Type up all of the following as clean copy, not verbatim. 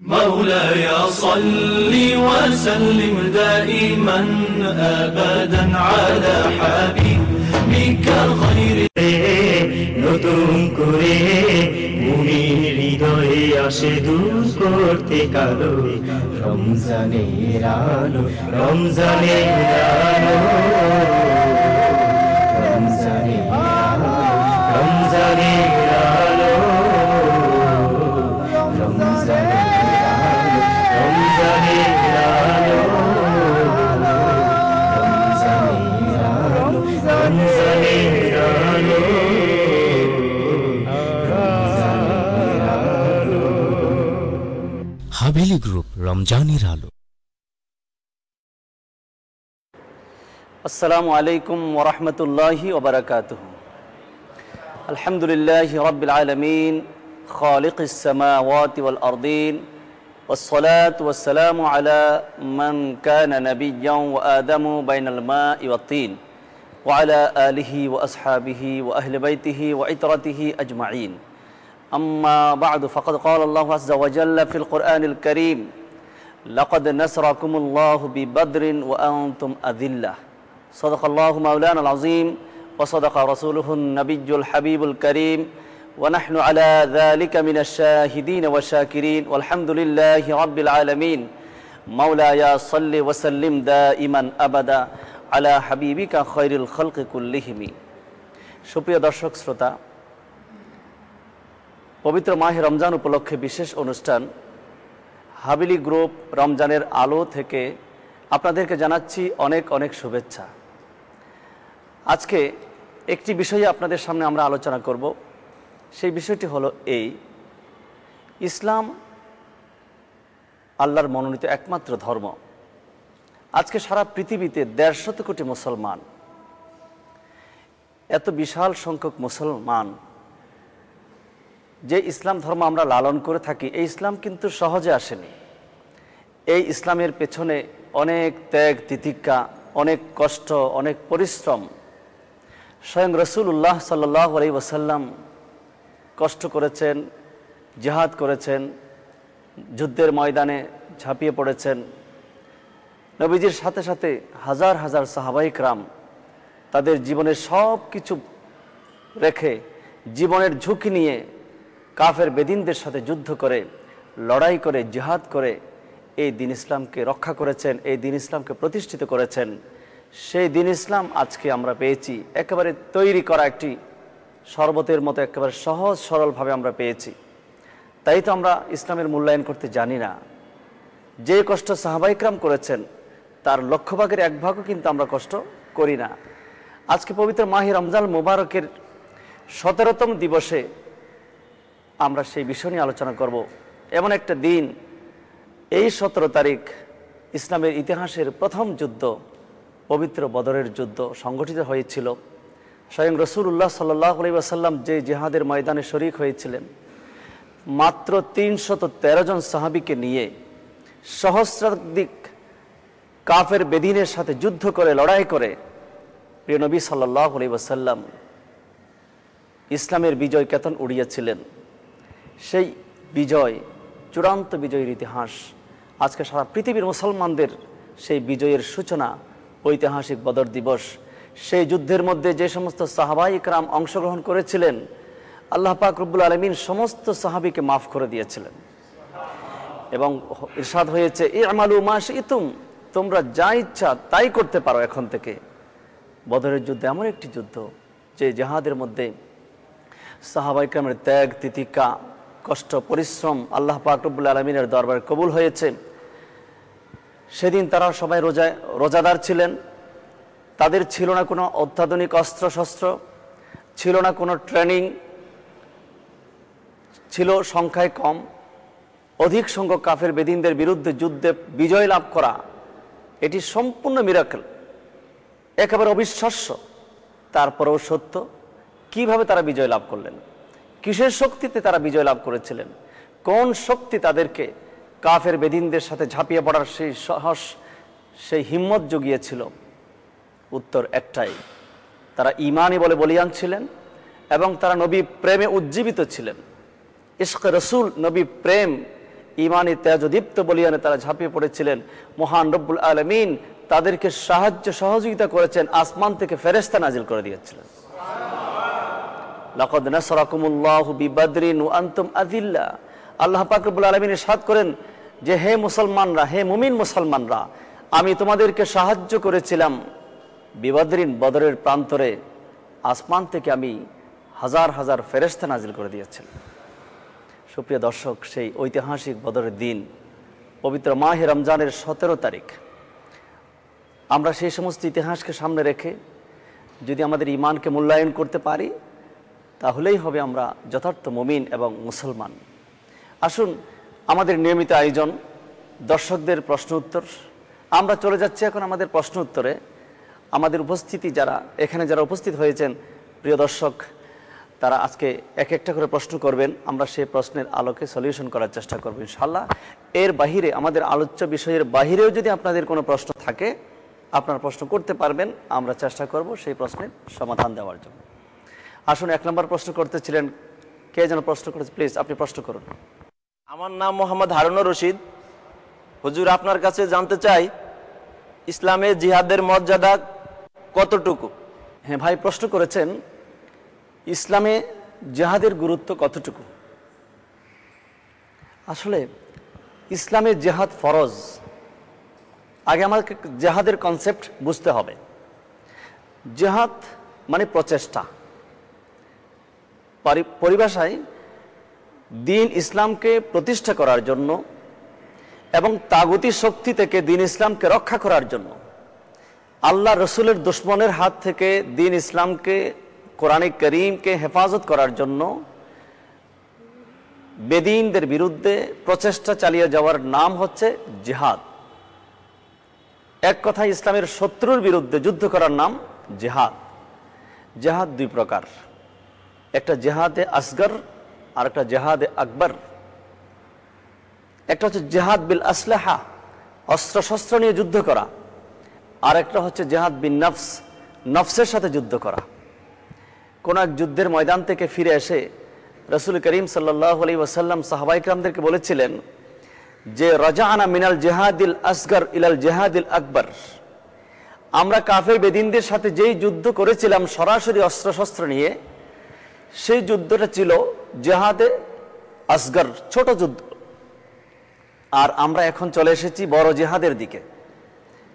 مولاي صل وسلم دائما أبدا على حبيبك خير নতুন করে মুমিন হৃদয়ে আসে দূর করতে কালো রমজানের আলো রমজানের আলো রমজানের আলো রমজানের আলো রমজানের আলো রমজানের আলো রমজানের আলো হাভেলি গ্রুপ রমজানের আলো। আসসালামু আলাইকুম ওয়া রাহমাতুল্লাহি ওয়া বারাকাতুহু। আলহামদুলিল্লাহি রাব্বিল আলামিন খালিকিস সামাওয়াতি ওয়াল আরদিন والصلاة والسلام على من كان نبيا وآدم بين الماء والطين وعلى آله وأصحابه وأهل بيته وعترته أجمعين. أما بعد فقد قال الله عز وجل في القرآن الكريم لقد نصركم الله ببدر وأنتم أذلة صدق الله مولانا العظيم وصدق رسوله النبي الحبيب الكريم ونحن على ذلك من الشاهدين والشاكرين والحمد لله رب العالمين. مولاي صل وسلم دائما أبدا على حبيبك خير الخلق كلهم. সুপ্রিয় দর্শক শ্রোতা, পবিত্র মাহে রমজান উপলক্ষে বিশেষ অনুষ্ঠান হাভেলি গ্রুপ রমজানের আলো থেকে আপনাদেরকে জানাচ্ছি অনেক অনেক শুভেচ্ছা। আজকে একটি বিষয়ে আপনাদের সামনে আমরা আলোচনা করব। সেই বিষয়টি হলো এই, ইসলাম আল্লাহর মনোনীত একমাত্র ধর্ম। আজকে সারা পৃথিবীতে 150 কোটি মুসলমান, এত বিশাল সংখ্যক মুসলমান যে ইসলাম ধর্ম আমরা লালন করে থাকি, এই ইসলাম কিন্তু সহজে আসেনি। এই ইসলামের পেছনে অনেক ত্যাগ তিতিক্ষা, অনেক কষ্ট, অনেক পরিশ্রম। স্বয়ং রাসূলুল্লাহ সাল্লাল্লাহু আলাইহি ওয়াসাল্লাম কষ্ট করেছেন, জিহাদ করেছেন, যুদ্ধের ময়দানে ঝাঁপিয়ে পড়েছেন। নবীজির সাথে সাথে হাজার হাজার সাহাবায়ে কেরাম তাদের জীবনের সব কিছু রেখে, জীবনের ঝুঁকি নিয়ে কাফের বেদিনদের সাথে যুদ্ধ করে, লড়াই করে, জিহাদ করে এই দিন ইসলামকে রক্ষা করেছেন, এই দিন ইসলামকে প্রতিষ্ঠিত করেছেন। সেই দিন ইসলাম আজকে আমরা পেয়েছি, একেবারে তৈরি করা একটি শরবতের মতো একেবারে সহজ সরলভাবে আমরা পেয়েছি। তাই তো আমরা ইসলামের মূল্যায়ন করতে জানি না। যে কষ্ট সাহাবায়ে কেরাম করেছেন তার লক্ষভাগের 1 ভাগও কিন্তু আমরা কষ্ট করি না। আজকে পবিত্র মাহে রমজান মোবারকের 17তম দিবসে আমরা সেই বিষয় নিয়ে আলোচনা করব। এমন একটা দিন, এই 17 তারিখ ইসলামের ইতিহাসের প্রথম যুদ্ধ, পবিত্র বদরের যুদ্ধ সংগঠিত হয়েছিল। স্বয়ং রাসূলুল্লাহ সাল্লাল্লাহু আলাইহি ওয়াসাল্লাম যে জিহাদের ময়দানে শরীক হয়েছিলেন, মাত্র 313 জন সাহাবীকে নিয়ে সহস্রাধিক কাফের বেদিনের সাথে যুদ্ধ করে, লড়াই করে প্রিয় নবী সাল্লাল্লাহু আলাইহি ওয়াসাল্লাম ইসলামের বিজয় কেতন উড়িয়েছিলেন। সেই বিজয়, চূড়ান্ত বিজয়ের ইতিহাস আজকে সারা পৃথিবীর মুসলমানদের সেই বিজয়ের সূচনা ঐতিহাসিক বদর দিবস। সেই যুদ্ধের মধ্যে যে সমস্ত সাহাবায়ে কেরাম অংশগ্রহণ করেছিলেন, আল্লাহ পাক রব্বুল আলামিন সমস্ত সাহাবীকে মাফ করে দিয়েছিলেন এবং ইরশাদ হয়েছে, ই'মালু মা শি'তুম, তোমরা যা ইচ্ছা তাই করতে পারো এখন থেকে। বদরের যুদ্ধ এমন একটি যুদ্ধ যে জিহাদের মধ্যে সাহাবায়ে কেরামের ত্যাগ তিতিক্ষা, কষ্ট, পরিশ্রম আল্লাহ পাক রব্বুল আলামিনের দরবারে কবুল হয়েছে। সেদিন তারা সবাই রোজাদার ছিলেন। তাদের ছিল না কোনো অত্যাধুনিক অস্ত্র শস্ত্র, ছিল না কোনো ট্রেনিং, ছিল সংখ্যায় কম। অধিক সংখ্যক কাফের বেদিনদের বিরুদ্ধে যুদ্ধে বিজয় লাভ করা, এটি সম্পূর্ণ মিরাকেল, একেবারে অবিশ্বাস্য। তারপরেও সত্য, কিভাবে তারা বিজয় লাভ করলেন, কিসের শক্তিতে তারা বিজয় লাভ করেছিলেন, কোন শক্তি তাদেরকে কাফের বেদিনদের সাথে ঝাঁপিয়ে পড়ার সেই সাহস, সেই হিম্মত জুগিয়েছিল? উত্তর একটাই, তারা ঈমানই বলে বলিয়ান ছিলেন এবং তারা নবী প্রেমে উজ্জীবিত ছিলেন। ইশক রসুল, নবী প্রেম, ইমানি তেজদীপ্ত বলিয়ানে তারা ঝাঁপিয়ে পড়েছিলেন। মহান রব্বুল আলামিন তাদেরকে সাহায্য সহযোগিতা করেছেন, আসমান থেকে ফেরেশতা নাজিল করে দিয়েছিলেন। লাকাদ নাসরাকুমুল্লাহু বিবাদরিন ওয়া আনতুম আযিল্লা। আল্লাহ পাক রব্বুল আলামিন ইরশাদ করেন যে হে মুসলমানরা, হে মুমিন মুসলমানরা, আমি তোমাদেরকে সাহায্য করেছিলাম বিবাদরিন, বদরের প্রান্তরে। আসমান থেকে আমি হাজার হাজার ফেরেশতা নাজিল করে দিয়েছিলাম। সুপ্রিয় দর্শক, সেই ঐতিহাসিক বদরের দিন, পবিত্র মাহে রমজানের 17 তারিখ, আমরা সেই সমস্ত ইতিহাসকে সামনে রেখে যদি আমাদের ঈমানকে মূল্যায়ন করতে পারি, তাহলেই হবে আমরা যথার্থ মুমিন এবং মুসলমান। আসুন, আমাদের নিয়মিত আয়োজন দর্শকদের প্রশ্ন উত্তর। আমরা চলে যাচ্ছি এখন আমাদের প্রশ্ন উত্তরে। আমাদের উপস্থিতি যারা উপস্থিত হয়েছেন, প্রিয় দর্শক, তারা আজকে এক একটা করে প্রশ্ন করবেন। আমরা সেই প্রশ্নের আলোকে সলিউশন করার চেষ্টা করব ইনশাআল্লাহ। এর বাহিরে, আমাদের আলোচ্য বিষয়ের বাহিরেও যদি আপনাদের কোনো প্রশ্ন থাকে, আপনারা প্রশ্ন করতে পারবেন। আমরা চেষ্টা করব সেই প্রশ্নের সমাধান দেওয়ার জন্য। আসুন, 1 নম্বর প্রশ্ন করতেছিলেন, কে যেন প্রশ্ন করেছে, প্লিজ আপনি প্রশ্ন করুন। আমার নাম মোহাম্মদ হারুনুর রশিদ। হুজুর, আপনার কাছে জানতে চাই, ইসলামে জিহাদের মর্যাদা কতটুকু? হ্যাঁ ভাই, প্রশ্ন করেছেন ইসলামে জিহাদের গুরুত্ব কতটুকু। আসলে ইসলামে জিহাদ ফরজ। আগে আমাকে জিহাদের কনসেপ্ট বুঝতে হবে। জিহাদ মানে প্রচেষ্টা। পরিভাষায় দ্বীন ইসলামকে প্রতিষ্ঠা করার জন্য এবং তাগুতি শক্তি থেকে দ্বীন ইসলামকে রক্ষা করার জন্য, আল্লাহ রসুলের দুশমনের হাত থেকে দ্বীন ইসলামকে, কোরআনে করিমকে হেফাজত করার জন্য বেদিনদের বিরুদ্ধে প্রচেষ্টা চালিয়ে যাওয়ার নাম হচ্ছে জিহাদ। এক কথায় ইসলামের শত্রুর বিরুদ্ধে যুদ্ধ করার নাম জিহাদ। জিহাদ 2 প্রকার, একটা জিহাদে আসগর আর একটা জিহাদে আকবর। একটা হচ্ছে জিহাদ বিল আসলাহা, অস্ত্র শস্ত্র নিয়ে যুদ্ধ করা, আর একটা হচ্ছে জিহাদ বিন নফস, নফসের সাথে যুদ্ধ করা। কোন এক যুদ্ধের ময়দান থেকে ফিরে এসে রাসূল করিম সাল্লাল্লাহু আলাইহি ওয়াসাল্লাম সাহাবায়ে কিরামদেরকে বলেছিলেন যে রাজাআনা মিনাল জিহাদিল আসগর ইলাল জিহাদিল আকবর। আমরা কাফের বেদিনদের সাথে যেই যুদ্ধ করেছিলাম সরাসরি অস্ত্র শস্ত্র নিয়ে, সেই যুদ্ধটা ছিল জিহাদে আসগর, ছোট যুদ্ধ। আর আমরা এখন চলে এসেছি বড় জিহাদের দিকে।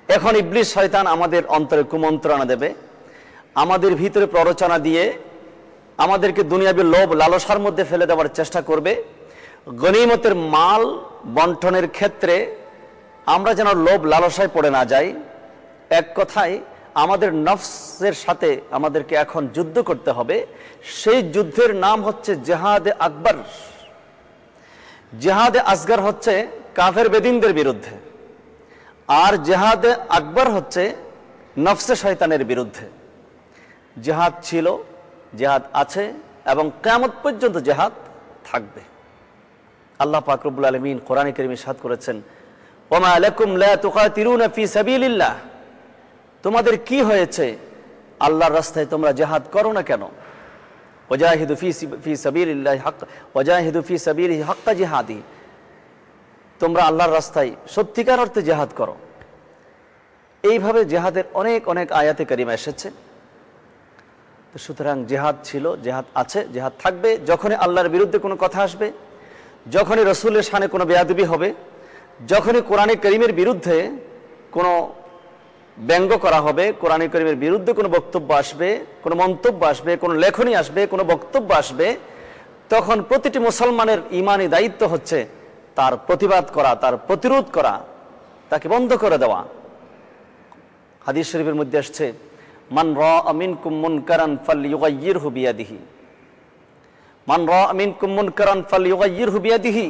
এখন ইবলিস শয়তান আমাদের অন্তরে কুমন্ত্রণা দেবে, আমাদের ভিতরে প্ররোচনা দিয়ে আমাদেরকে দুনিয়াবী লোভ লালসার মধ্যে ফেলে দেওয়ার চেষ্টা করবে। গনিমতের মাল বন্টনের ক্ষেত্রে আমরা যেন লোভ লালসায় পড়ে না যাই। এক কথায় আমাদের নফসের সাথে আমাদেরকে এখন যুদ্ধ করতে হবে। সেই যুদ্ধের নাম হচ্ছে জিহাদে আকবর। জিহাদে আসগর হচ্ছে কাফের বেদিনদের বিরুদ্ধে, আর জিহাদে আকবর হচ্ছে নফসে শয়তানের বিরুদ্ধে। জিহাদ ছিল, জিহাদ আছে এবং কিয়ামত পর্যন্ত জিহাদ থাকবে। আল্লাহ পাক রব্বুল আলামিন কোরআনে কারীমে ইরশাদ করেছেন, ওয়া লাকুম লা তুকাতিলুনা ফি সাবিলিল্লাহ। তোমাদের কি হয়েছে, আল্লাহর রাস্তায় তোমরা জিহাদ করো না কেন? ওয়াজাহিদু ফি সাবিলিল্লাহি হাক্কা ওয়াজাহিদু ফি সাবিলিহি হাক্কা জিহাদি। তোমরা আল্লাহর রাস্তায় সত্যিকার অর্থে জিহাদ করো। এইভাবে জিহাদের অনেক অনেক আয়াতে কারিমা এসেছে। তো সুতরাং জিহাদ ছিল, জিহাদ আছে, জিহাদ থাকবে। যখনই আল্লাহর বিরুদ্ধে কোনো কথা আসবে, যখনই রসুলের শানে কোনো বেয়াদবি হবে, যখনই কোরআনে কারীমের বিরুদ্ধে কোনো ব্যঙ্গ করা হবে, কোরআনে কারীমের বিরুদ্ধে কোনো বক্তব্য আসবে, কোনো মন্তব্য আসবে, কোনো লেখনী আসবে, কোনো বক্তব্য আসবে, তখন প্রতিটি মুসলমানের ঈমানি দায়িত্ব হচ্ছে তার প্রতিবাদ করা, তার প্রতিরোধ করা, তাকে বন্ধ করে দেওয়া। হাদিস শরীফের মধ্যে আসছে, মান রাআ মিনকুম মুনকারান ফালইউগাইয়িরহু বিয়াদিহি। মান রাআ মিনকুম মুনকারান ফালইউগাইয়িরহু বিয়াদিহি।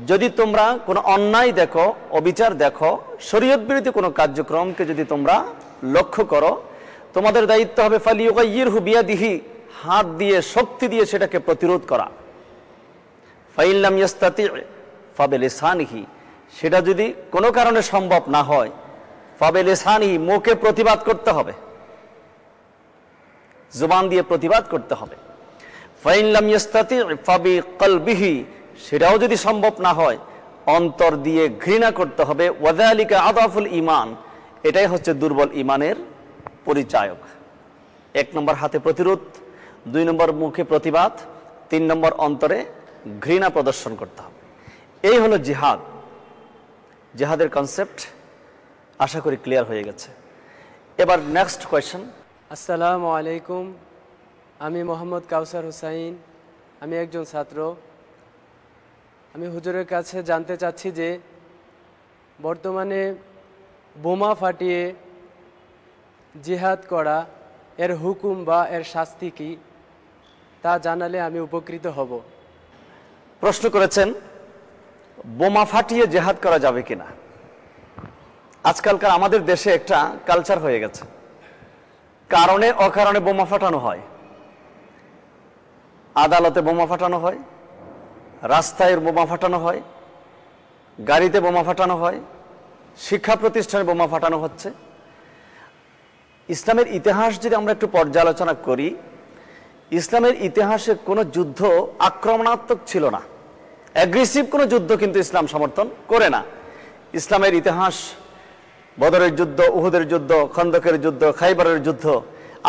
যদি তোমরা কোনো অন্যায় দেখো, অবিচার দেখো, শরীয়ত বিরোধী কোনো কার্যক্রমকে যদি তোমরা লক্ষ্য করো, তোমাদের দায়িত্ব হবে ফালইউগাইয়িরহু বিয়াদিহি, হাত দিয়ে, শক্তি দিয়ে সেটাকে প্রতিরোধ করা। ফাইন লাম ইয়াস্তাতি ফাবিলিসানিহি, সেটা যদি কোনো কারণে সম্ভব না হয়, ফাবিলিসানিহি, মুখে প্রতিবাদ করতে হবে, জবান দিয়ে প্রতিবাদ করতে হবে। ফাইন লাম ইয়াস্তাতি ফাবিকলবিহি, সেটাও যদি সম্ভব না হয়, অন্তর দিয়ে ঘৃণা করতে হবে। ওয়াযালিকা আদাফুল ঈমান, এটাই হচ্ছে দুর্বল ঈমানের পরিচায়ক। 1 নম্বর হাতে প্রতিরোধ, 2 নম্বর মুখে প্রতিবাদ, 3 নম্বর অন্তরে ঘৃণা প্রদর্শন করতে হবে। এই হলো জিহাদ। জিহাদের কনসেপ্ট আশা করি ক্লিয়ার হয়ে গেছে। এবার নেক্সট কোয়েশ্চেন। আসসালামু আলাইকুম, আমি মোহাম্মদ কাউসার হুসাইন, আমি একজন ছাত্র। আমি হুজুরের কাছে জানতে চাচ্ছি যে বর্তমানে বোমা ফাটিয়ে জিহাদ করা এর হুকুম বা এর শাস্তি কি, তা জানালে আমি উপকৃত হব। প্রশ্ন করেছেন বোমা ফাটিয়ে জিহাদ করা যাবে কিনা। আজকালকার আমাদের দেশে একটা কালচার হয়ে গেছে, কারণে অকারণে বোমা ফাটানো হয়। আদালতে বোমা ফাটানো হয়, রাস্তায় বোমা ফাটানো হয়, গাড়িতে বোমা ফাটানো হয়, শিক্ষা প্রতিষ্ঠানে বোমা ফাটানো হচ্ছে। ইসলামের ইতিহাস যদি আমরা একটু পর্যালোচনা করি, ইসলামের ইতিহাসে কোনো যুদ্ধ আক্রমণাত্মক ছিল না, অ্যাগ্রেসিভ কোনো যুদ্ধ কিন্তু ইসলাম সমর্থন করে না। ইসলামের ইতিহাস, বদরের যুদ্ধ, উহুদের যুদ্ধ, খন্দকের যুদ্ধ, খাইবারের যুদ্ধ,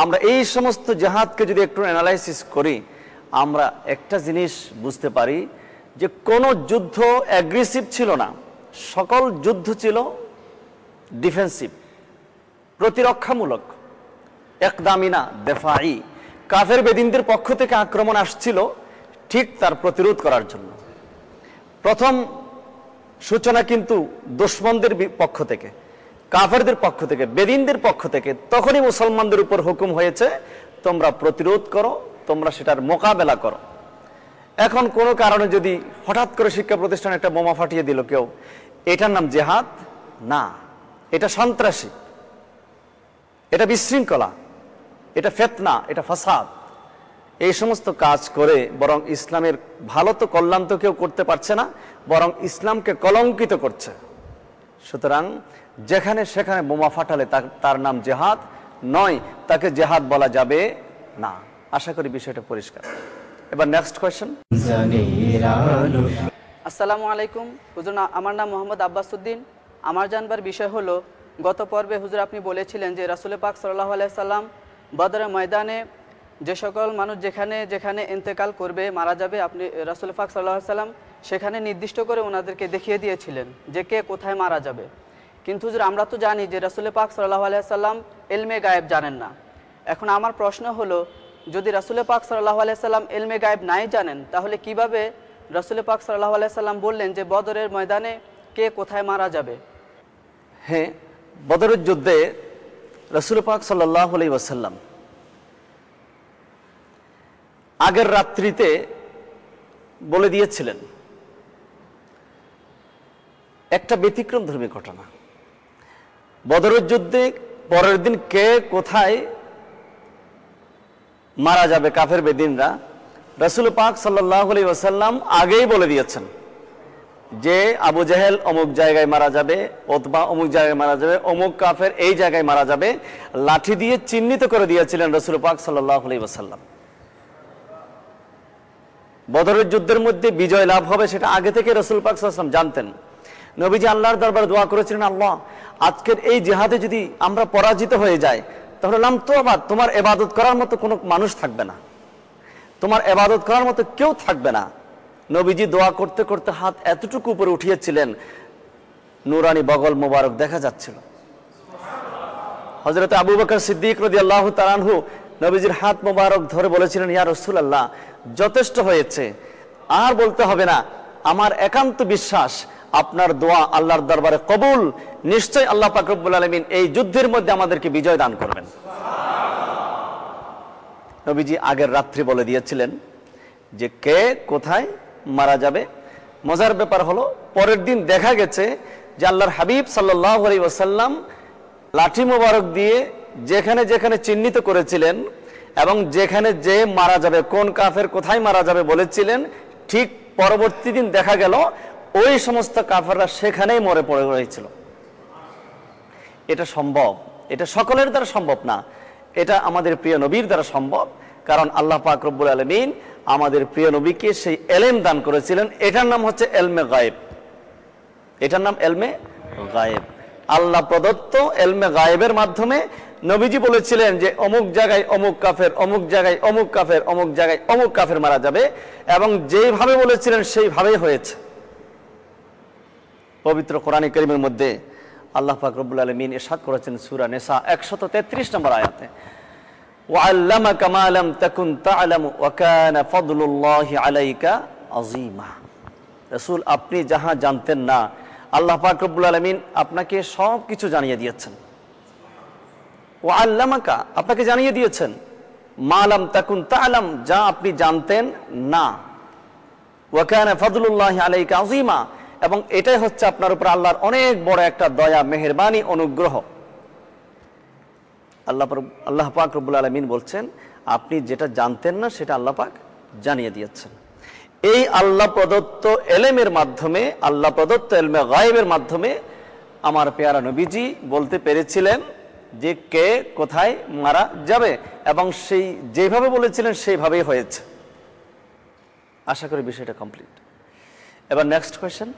আমরা এই সমস্ত জিহাদকে যদি একটু অ্যানালাইসিস করি, আমরা একটা জিনিস বুঝতে পারি যে কোনো যুদ্ধ অ্যাগ্রেসিভ ছিল না, সকল যুদ্ধ ছিল ডিফেন্সিভ, প্রতিরক্ষামূলক। একদামিনা দেফাই, কাফের বেদিনদের পক্ষ থেকে আক্রমণ আসছিল ঠিক তার প্রতিরোধ করার জন্য। প্রথম সূচনা কিন্তু দুশমনদের পক্ষ থেকে, কাফেরদের পক্ষ থেকে, বেদিনদের পক্ষ থেকে। তখনই মুসলমানদের উপর হুকুম হয়েছে তোমরা প্রতিরোধ করো, তোমরা সেটার মোকাবেলা করো। এখন কোনো কারণে যদি হঠাৎ করে শিক্ষা প্রতিষ্ঠানে একটা বোমা ফাটিয়ে দিল কেউ, এটার নাম জিহাদ না, এটা সন্ত্রাসী, এটা বিশৃঙ্খলা, এটা ফিতনা, এটা ফাসাদ। এই সমস্ত কাজ করে বরং ইসলামের ভালো তো কল্যাণ তো কেউ করতে পারছে না, বরং ইসলামকে কলঙ্কিত করছে। সুতরাং যেখানে সেখানে বোমা ফাটালে তার নাম জিহাদ নয়, তাকে জিহাদ বলা যাবে না। আশা করি বিষয়টা পরিষ্কার। এবার নেক্সট কোয়েশ্চেন। আসসালামু আলাইকুম হুজুর, আমার নাম মোহাম্মদ আব্বাস উদ্দিন। আমার জানবার বিষয় হলো, গত পর্বে হুজুর আপনি বলেছিলেন যে রাসূল পাক সাল্লাল্লাহু আলাইহি সাল্লাম বদরের ময়দানে যে সকল মানুষ যেখানে যেখানে ইন্তেকাল করবে, মারা যাবে, আপনি রাসূল পাক সাল্লাল্লাহু আলাইহি সাল্লাম সেখানে নির্দিষ্ট করে ওনাদেরকে দেখিয়ে দিয়েছিলেন যে কে কোথায় মারা যাবে। কিন্তু হুজুর আমরা তো জানি যে রাসূল পাক সাল্লাল্লাহু আলাইহি সাল্লাম ইলমে গায়েব জানেন না। এখন আমার প্রশ্ন হলো, যদি রাসূল পাক সাল্লাল্লাহু আলাইহি সাল্লাম ইলমে গায়েব নাই জানেন, তাহলে কিভাবে রাসূল পাক সাল্লাল্লাহু আলাইহি সাল্লাম বললেন যে বদরের ময়দানে কে কোথায় মারা যাবে? হ্যাঁ, বদরের যুদ্ধে রাসূল পাক সাল্লাল্লাহু আলাইহি ওয়াসাল্লাম আগের রাত্রিতে বলে দিয়েছিলেন। একটা ব্যতিক্রমধর্মী ঘটনা, বদরের যুদ্ধে পরের দিন কে কোথায় মারা যাবে কাফের বেদিনরা, রাসূল পাক সাল্লাল্লাহু আলাইহি ওয়াসাল্লাম আগেই বলে দিয়েছেন যে আবু জাহেল অমুক জায়গায় মারা যাবে, ওতবা অমুক জায়গায় মারা যাবে, অমুক কাফের এই জায়গায় মারা যাবে। লাঠি দিয়ে চিহ্নিত করে দিয়েছিলেন রাসূল পাক সাল্লাল্লাহু আলাইহি ওয়াসাল্লাম। বদরের যুদ্ধের মধ্যে বিজয় লাভ হবে সেটা আগে থেকে রাসূল পাক সাল্লাল্লাহু আলাইহি ওয়াসাল্লাম জানতেন। নবীজি আল্লাহর দরবারে দোয়া করেছিলেন, আল্লাহ আজকের এই জিহাদে যদি আমরা পরাজিত হয়ে যাই, তাহলে লাম তুবাদ, তোমার ইবাদত করার মতো কোনো মানুষ থাকবে না, তোমার ইবাদত করার মতো কেউ থাকবে না। নবীজি দোয়া করতে করতে হাত এতটুকু উপরে উঠিয়েছিলেন, নূরানি বগল মোবারক দেখা যাচ্ছিল। হযরত আবু বকর সিদ্দিক রাদিয়াল্লাহু তাআলা আনহু নবীজির হাত মোবারক ধরে বলেছিলেন, ইয়া রাসূলুল্লাহ যথেষ্ট হয়েছে, আর বলতে হবে না, আমার একান্ত বিশ্বাস আপনার দোয়া আল্লাহর দরবারে কবুল, নিশ্চয় আল্লাহ পাক রব্বুল আলামিন এই যুদ্ধের মধ্যে আমাদেরকে বিজয় দান করবেন। নবীজি আগের রাত্রি বলে দিয়েছিলেন যে কে কোথায় মারা যাবে। মজার ব্যাপার হলো, পরের দিন দেখা গেছে যে আল্লাহর হাবিব সাল্লাল্লাহু আলাইহি ওয়াসাল্লাম লাঠি মোবারক দিয়ে যেখানে যেখানে চিহ্নিত করেছিলেন এবং যেখানে যে মারা যাবে, কোন কাফের কোথায় মারা যাবে বলেছিলেন, ঠিক পরবর্তী দিন দেখা গেল ওই সমস্ত কাফেররা সেখানেই মরে পড়ে রয়েছিল। এটা সম্ভব, এটা সকলের দ্বারা সম্ভব না, এটা আমাদের প্রিয় নবীর দ্বারা সম্ভব। কারণ আল্লাহ পাক রব্বুল আলামিন আমাদের প্রিয় নবীকে সেই এলেম দান করেছিলেন, এটার নাম হচ্ছে ইলমে গায়েব। এটার নাম এলমে গায়েব। আল্লাহ প্রদত্ত এলমে গায়েবের মাধ্যমে নবীজি বলেছিলেন যে অমুক জায়গায় অমুক কাফের, অমুক জায়গায় অমুক কাফের, অমুক জায়গায় অমুক কাফের মারা যাবে, এবং যেইভাবে বলেছিলেন সেইভাবেই হয়েছে। পবিত্র কোরআনে কারীমের মধ্যে আল্লাহ পাক রব্বুল আলামিন ইরশাদ করেছেন সূরা নিসা 133 নম্বর আয়াতে, ওয়াল্লামাকা মা লাম তাকুন তা'লামু ওয়া কানা ফাদলুল্লাহি আলাইকা আযীমা। রাসূল, আপনি যাহা জানতেন না আল্লাহ পাক রব্বুল আলামিন আপনাকে সব কিছু জানিয়ে দিয়েছেন। ওয়াল্লামাকা, আপনাকে জানিয়ে দিয়েছেন, মা লাম তাকুন তা'লাম, যা আপনি জানতেন না, ওয়া কানা ফাদলুল্লাহি আলাইকা আযীমা, এবং এটাই হচ্ছে আপনার উপর আল্লাহর অনেক বড় একটা দয়া, মেহেরবানি, অনুগ্রহ। আল্লাহ পাক রব্বুল আলামিন বলছেন আপনি যেটা জানতেন না সেটা আল্লাহ পাক জানিয়ে দিয়েছেন। এই আল্লাহ প্রদত্ত এলেমের মাধ্যমে, আল্লাহ প্রদত্ত এলমে গায়েবের মাধ্যমে আমার পেয়ারা নবীজি বলতে পেরেছিলেন যে কে কোথায় মারা যাবে, এবং সেই যেভাবে বলেছিলেন সেইভাবেই হয়েছে। আশা করি বিষয়টা কমপ্লিট। এবার নেক্সট কোয়েশ্চেন।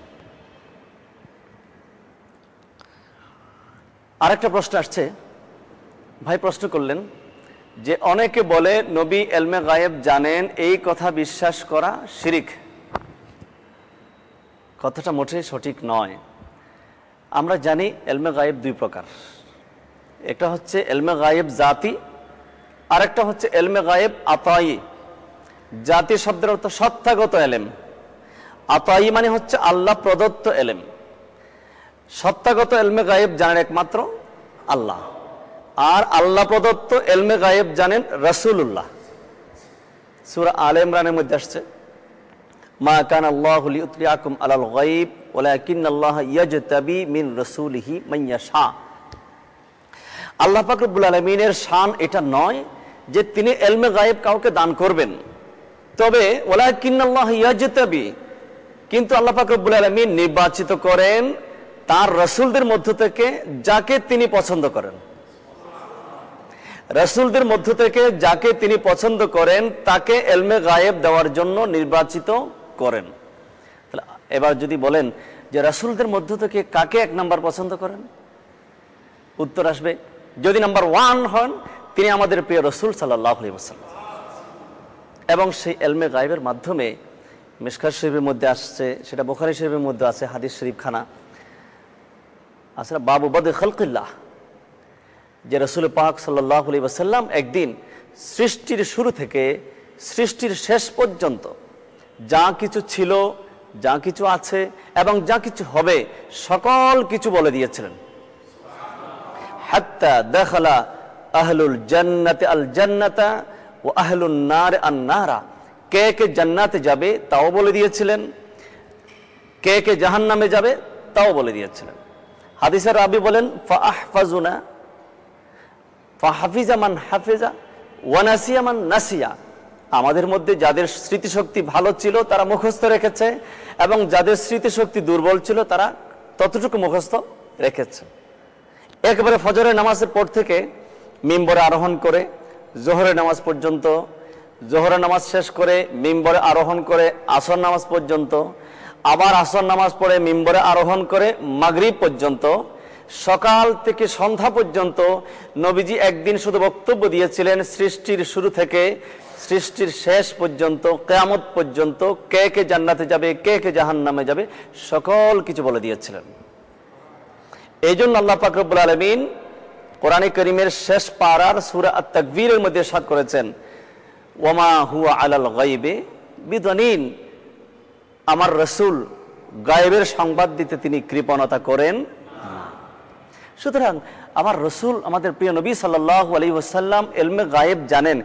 আরেকটা প্রশ্ন আসছে, ভাই প্রশ্ন করলেন যে অনেকে বলে নবী এলমে গায়েব জানেন, এই কথা বিশ্বাস করা শিরিক। কথাটা মোটেই সঠিক নয়। আমরা জানি এলমে গায়েব দুই প্রকার, একটা হচ্ছে এলমে গায়েব জাতি, আর একটা হচ্ছে এলমে গায়েব আতাই। জাতি শব্দের অর্থ সত্তাগত এলেম, আতাই মানে হচ্ছে আল্লাহ প্রদত্ত এলেম। সত্তাগত এলমে গায়েব জানেন একমাত্র আল্লাহ, আর আল্লাহ প্রদত্ত এলমে গায়েব জানেন রাসূলুল্লাহ। সূরা আলে ইমরানের মধ্যে আসছে, মা কানা আল্লাহু লিইউতলিয়াকুম আলাল গায়ব ওয়ালাকিন্নাল্লাহা ইয়াজতাবি মিন রাসূলিহি মান ইয়াশা। আল্লাহ পাক রব্বুল আলামিনের শান এটা নয় যে তিনি এলমে গায়েব কাউকে দান করবেন, তবে ওয়ালাকিন্নাল্লাহা ইয়াজতাবি, কিন্তু আল্লাহ পাক রব্বুল আলামিন নির্বাচিত করেন তার রাসূলদের মধ্য থেকে যাকে তিনি পছন্দ করেন। রাসূলদের মধ্য থেকে যাকে তিনি পছন্দ করেন তাকে এলমে গায়েব দেওয়ার জন্য নির্বাচিত করেন। এবার যদি বলেন যে রাসূলদের মধ্য থেকে কাকে এক নাম্বার পছন্দ করেন, উত্তর আসবে যদি নাম্বার 1 হন তিনি আমাদের প্রিয় রাসূল সাল্লাল্লাহু আলাইহি ওয়াসাল্লাম। এবং সেই এলমে গায়েবের মাধ্যমে মিশকাত শরীফের মধ্যে আসছে, সেটা বুখারী শরীফের মধ্যে আছে, হাদিস শরীফ খানা আসলে বাবু বাদে খালকিল্লাহ, যে রাসূল পাক সাল্লাল্লাহু আলাইহি ওয়াসাল্লাম একদিন সৃষ্টির শুরু থেকে সৃষ্টির শেষ পর্যন্ত যা কিছু ছিল, যা কিছু আছে এবং যা কিছু হবে সকল কিছু বলে দিয়েছিলেন। হাত্তা দাখালা আহলুল জান্নাতি আল জান্নাতা ওয়া আহলুন নার আন নারা, কে কে জান্নাতে যাবে তাও বলে দিয়েছিলেন, কে কে জাহান্নামে যাবে তাও বলে দিয়েছিলেন। হাদিসের রাবি বলেন ফাআহফাজুনা ফাহাফিজা মান হাফিজা ওয়া নাসিয়া মান নাসিয়া, আমাদের মধ্যে যাদের স্মৃতিশক্তি ভালো ছিল তারা মুখস্থ রেখেছে, এবং যাদের স্মৃতিশক্তি দুর্বল ছিল তারা ততটুকু মুখস্থ রেখেছে। একবারে ফজরের নামাজের পর থেকে মিম্বরে আরোহণ করে জোহরের নামাজ পর্যন্ত, জোহরের নামাজ শেষ করে মিম্বরে আরোহণ করে আসর নামাজ পর্যন্ত, আবার আসর নামাজ পড়ে মিম্বরে আরোহণ করে মাগরিব পর্যন্ত, সকাল থেকে সন্ধ্যা পর্যন্ত নবীজি একদিন শুধু বক্তব্য দিয়েছিলেন সৃষ্টির শুরু থেকে সৃষ্টির শেষ পর্যন্ত, কিয়ামত পর্যন্ত কে কে জান্নাতে যাবে, কে কে জাহান্নামে যাবে সকল কিছু বলে দিয়েছিলেন। এই জন্য আল্লাহ পাক রব্বুল আলামিন কোরআনে কারীমের শেষ পারার সূরা আত-তাকবীরের মধ্যে ইরশাদ করেছেন, ওয়ামা হুয়া আলাল গায়বি বিদানিন, আমার রাসূল গায়েবের সংবাদ দিতে তিনি কৃপণতা করেন। সুতরাং আমার রাসূল আমাদের প্রিয় নবী সাল্লাল্লাহু আলাইহি ওয়াসাল্লাম এলমে গায়েব জানেন,